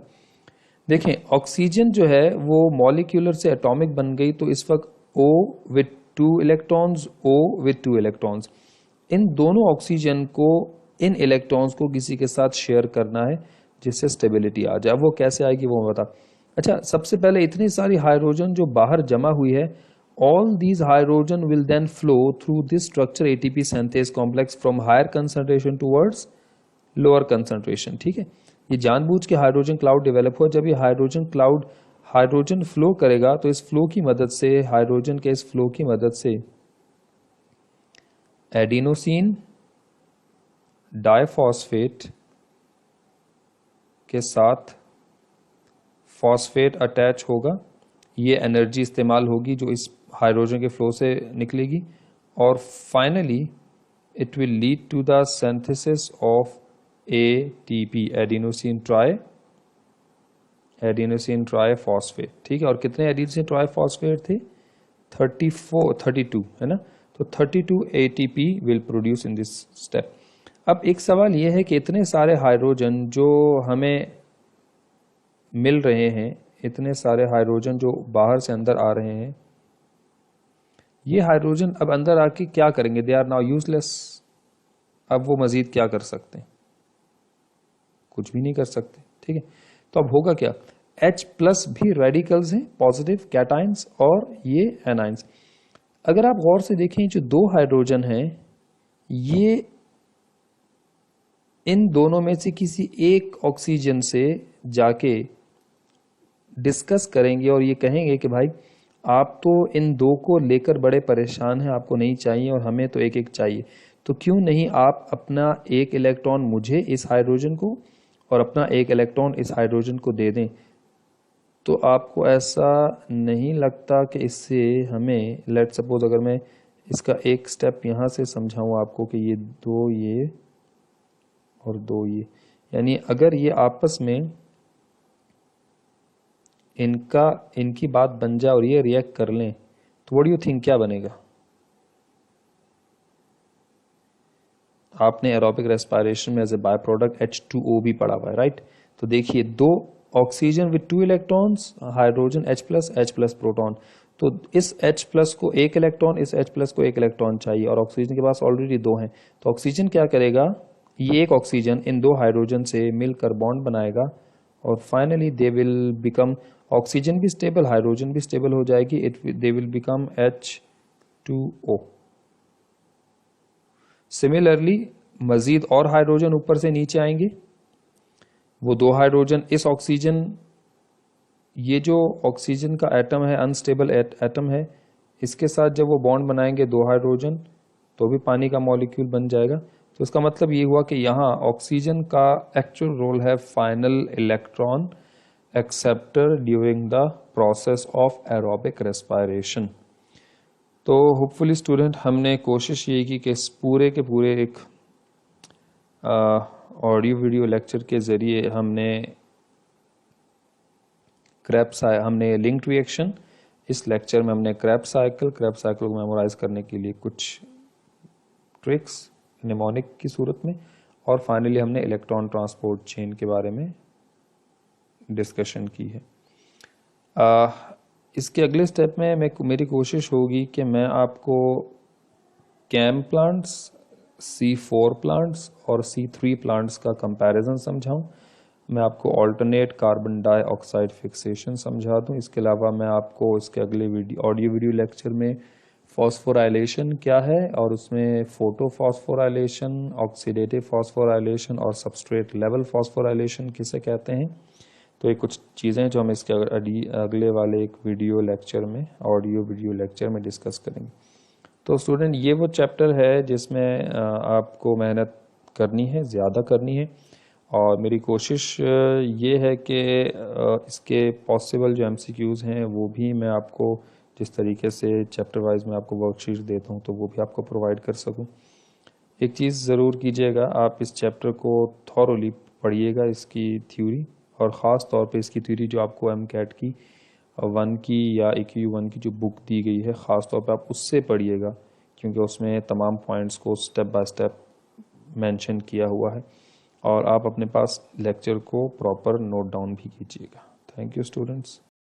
देखें ऑक्सीजन जो है वो मॉलिक्यूलर से एटॉमिक बन गई, तो इस वक्त O with 2 electrons, O with 2 electrons, इन दोनों ऑक्सीजन को, इन इलेक्ट्रॉन्स को किसी के साथ शेयर करना है जिससे स्टेबिलिटी आ जाए। वो कैसे आएगी वो मैं बता। अच्छा, सबसे पहले इतनी सारी हाइड्रोजन जो बाहर जमा हुई है, all these hydrogen will then flow through this structure ATP synthase complex from higher concentration towards lower concentration, ठीक है। ये जानबूझ के हाइड्रोजन क्लाउड डेवलप हुआ। जब ये हाइड्रोजन क्लाउड हाइड्रोजन फ्लो करेगा तो इस फ्लो की मदद से, हाइड्रोजन के इस फ्लो की मदद से एडिनोसिन डाइफॉस्फेट के साथ फॉस्फेट अटैच होगा, ये एनर्जी इस्तेमाल होगी जो इस हाइड्रोजन के फ्लो से निकलेगी, और finally it will lead to the synthesis of ATP, adenosine triphosphate, ठीक है। और कितने एडिनोसिन ट्राइफॉस्फेट थे? 32 है ना। तो 32 ATP will produce in this step. अब एक सवाल यह है कि इतने सारे हाइड्रोजन जो हमें मिल रहे हैं, इतने सारे हाइड्रोजन जो बाहर से अंदर आ रहे हैं, ये हाइड्रोजन अब अंदर आके क्या करेंगे? They are now useless. अब वो मजीद क्या कर सकते हैं? कुछ भी नहीं कर सकते, ठीक है। तो अब होगा क्या, H प्लस भी रेडिकल्स हैं, पॉजिटिव कैटाइंस, और ये एनाइंस। अगर आप गौर से देखें, जो दो हाइड्रोजन हैं, ये इन दोनों में से किसी एक ऑक्सीजन से जाके डिस्कस करेंगे और ये कहेंगे कि भाई आप तो इन दो को लेकर बड़े परेशान हैं, आपको नहीं चाहिए और हमें तो एक एक चाहिए, तो क्यों नहीं आप अपना एक इलेक्ट्रॉन मुझे इस हाइड्रोजन को और अपना एक इलेक्ट्रॉन इस हाइड्रोजन को दे दें। तो आपको ऐसा नहीं लगता कि इससे हमें, लेट सपोज अगर मैं इसका एक स्टेप यहाँ से समझाऊँ आपको कि ये दो ये और दो ये, यानी अगर ये आपस में इनकी बात बन जाए और ये रिएक्ट कर लें, तो व्हाट डू यू थिंक क्या बनेगा? आपने एरोबिक रेस्पिरेशन में as a by product H2O भी पढ़ा हुआ है, राइट? तो देखिए, दो oxygen with 2 electrons, hydrogen H plus proton, तो इस H प्लस को एक इलेक्ट्रॉन, इस H प्लस को एक इलेक्ट्रॉन चाहिए, और ऑक्सीजन के पास ऑलरेडी दो हैं। तो ऑक्सीजन क्या करेगा, ये एक ऑक्सीजन इन दो हाइड्रोजन से मिलकर बॉन्ड बनाएगा और finally they will become, oxygen भी स्टेबल, हाइड्रोजन भी स्टेबल हो जाएगी, they will become H2O। Similarly मजीद और हाइड्रोजन ऊपर से नीचे आएंगे, वो दो हाइड्रोजन इस ऑक्सीजन, ये जो ऑक्सीजन का एटम है अनस्टेबल एटम है, इसके साथ जब वो बॉन्ड बनाएंगे दो हाइड्रोजन, तो भी पानी का मॉलिक्यूल बन जाएगा। तो इसका मतलब ये हुआ कि यहाँ ऑक्सीजन का एक्चुअल रोल है final electron acceptor during the process of aerobic respiration. तो होपफुली स्टूडेंट, हमने कोशिश ये की कि इस पूरे के पूरे एक ऑडियो वीडियो लेक्चर के ज़रिए हमने लिंक्ड रिएक्शन, इस लेक्चर में हमने क्रेब्स साइकिल को मेमोराइज करने के लिए कुछ ट्रिक्स निमोनिक की सूरत में, और फाइनली हमने इलेक्ट्रॉन ट्रांसपोर्ट चेन के बारे में डिस्कशन की है। इसके अगले स्टेप में मेरी कोशिश होगी कि मैं आपको कैम प्लांट्स, C4 प्लांट्स और C3 प्लांट्स का कंपैरिजन समझाऊं। मैं आपको ऑल्टरनेट कार्बन डाइऑक्साइड फिक्सेशन समझा दूं। इसके अलावा मैं आपको इसके अगले ऑडियो वीडियो लेक्चर में फॉस्फोराइलेशन क्या है और उसमें फोटो फॉस्फोराइलेशन, ऑक्सीडेटिव फॉस्फोराइलेशन और सबस्ट्रेट लेवल फॉस्फोराइलेशन किसे कहते हैं, तो ये कुछ चीज़ें जो हम इसके अगले वाले एक वीडियो लेक्चर में, ऑडियो वीडियो लेक्चर में डिस्कस करेंगे। तो स्टूडेंट, ये वो चैप्टर है जिसमें आपको मेहनत करनी है, ज़्यादा करनी है, और मेरी कोशिश ये है कि इसके पॉसिबल जो MCQs हैं वो भी मैं आपको जिस तरीके से चैप्टर वाइज मैं आपको वर्कशीट देता हूँ तो वो भी आपको प्रोवाइड कर सकूँ। एक चीज़ ज़रूर कीजिएगा, आप इस चैप्टर को थॉरोली पढ़िएगा, इसकी थ्योरी, और ख़ास तौर पे इसकी थ्योरी जो आपको MCAT की 1 की या EQ 1 की जो बुक दी गई है, ख़ास तौर पे आप उससे पढ़िएगा, क्योंकि उसमें तमाम पॉइंट्स को स्टेप बाय स्टेप मेंशन किया हुआ है, और आप अपने पास लेक्चर को प्रॉपर नोट डाउन भी कीजिएगा। Thank you students.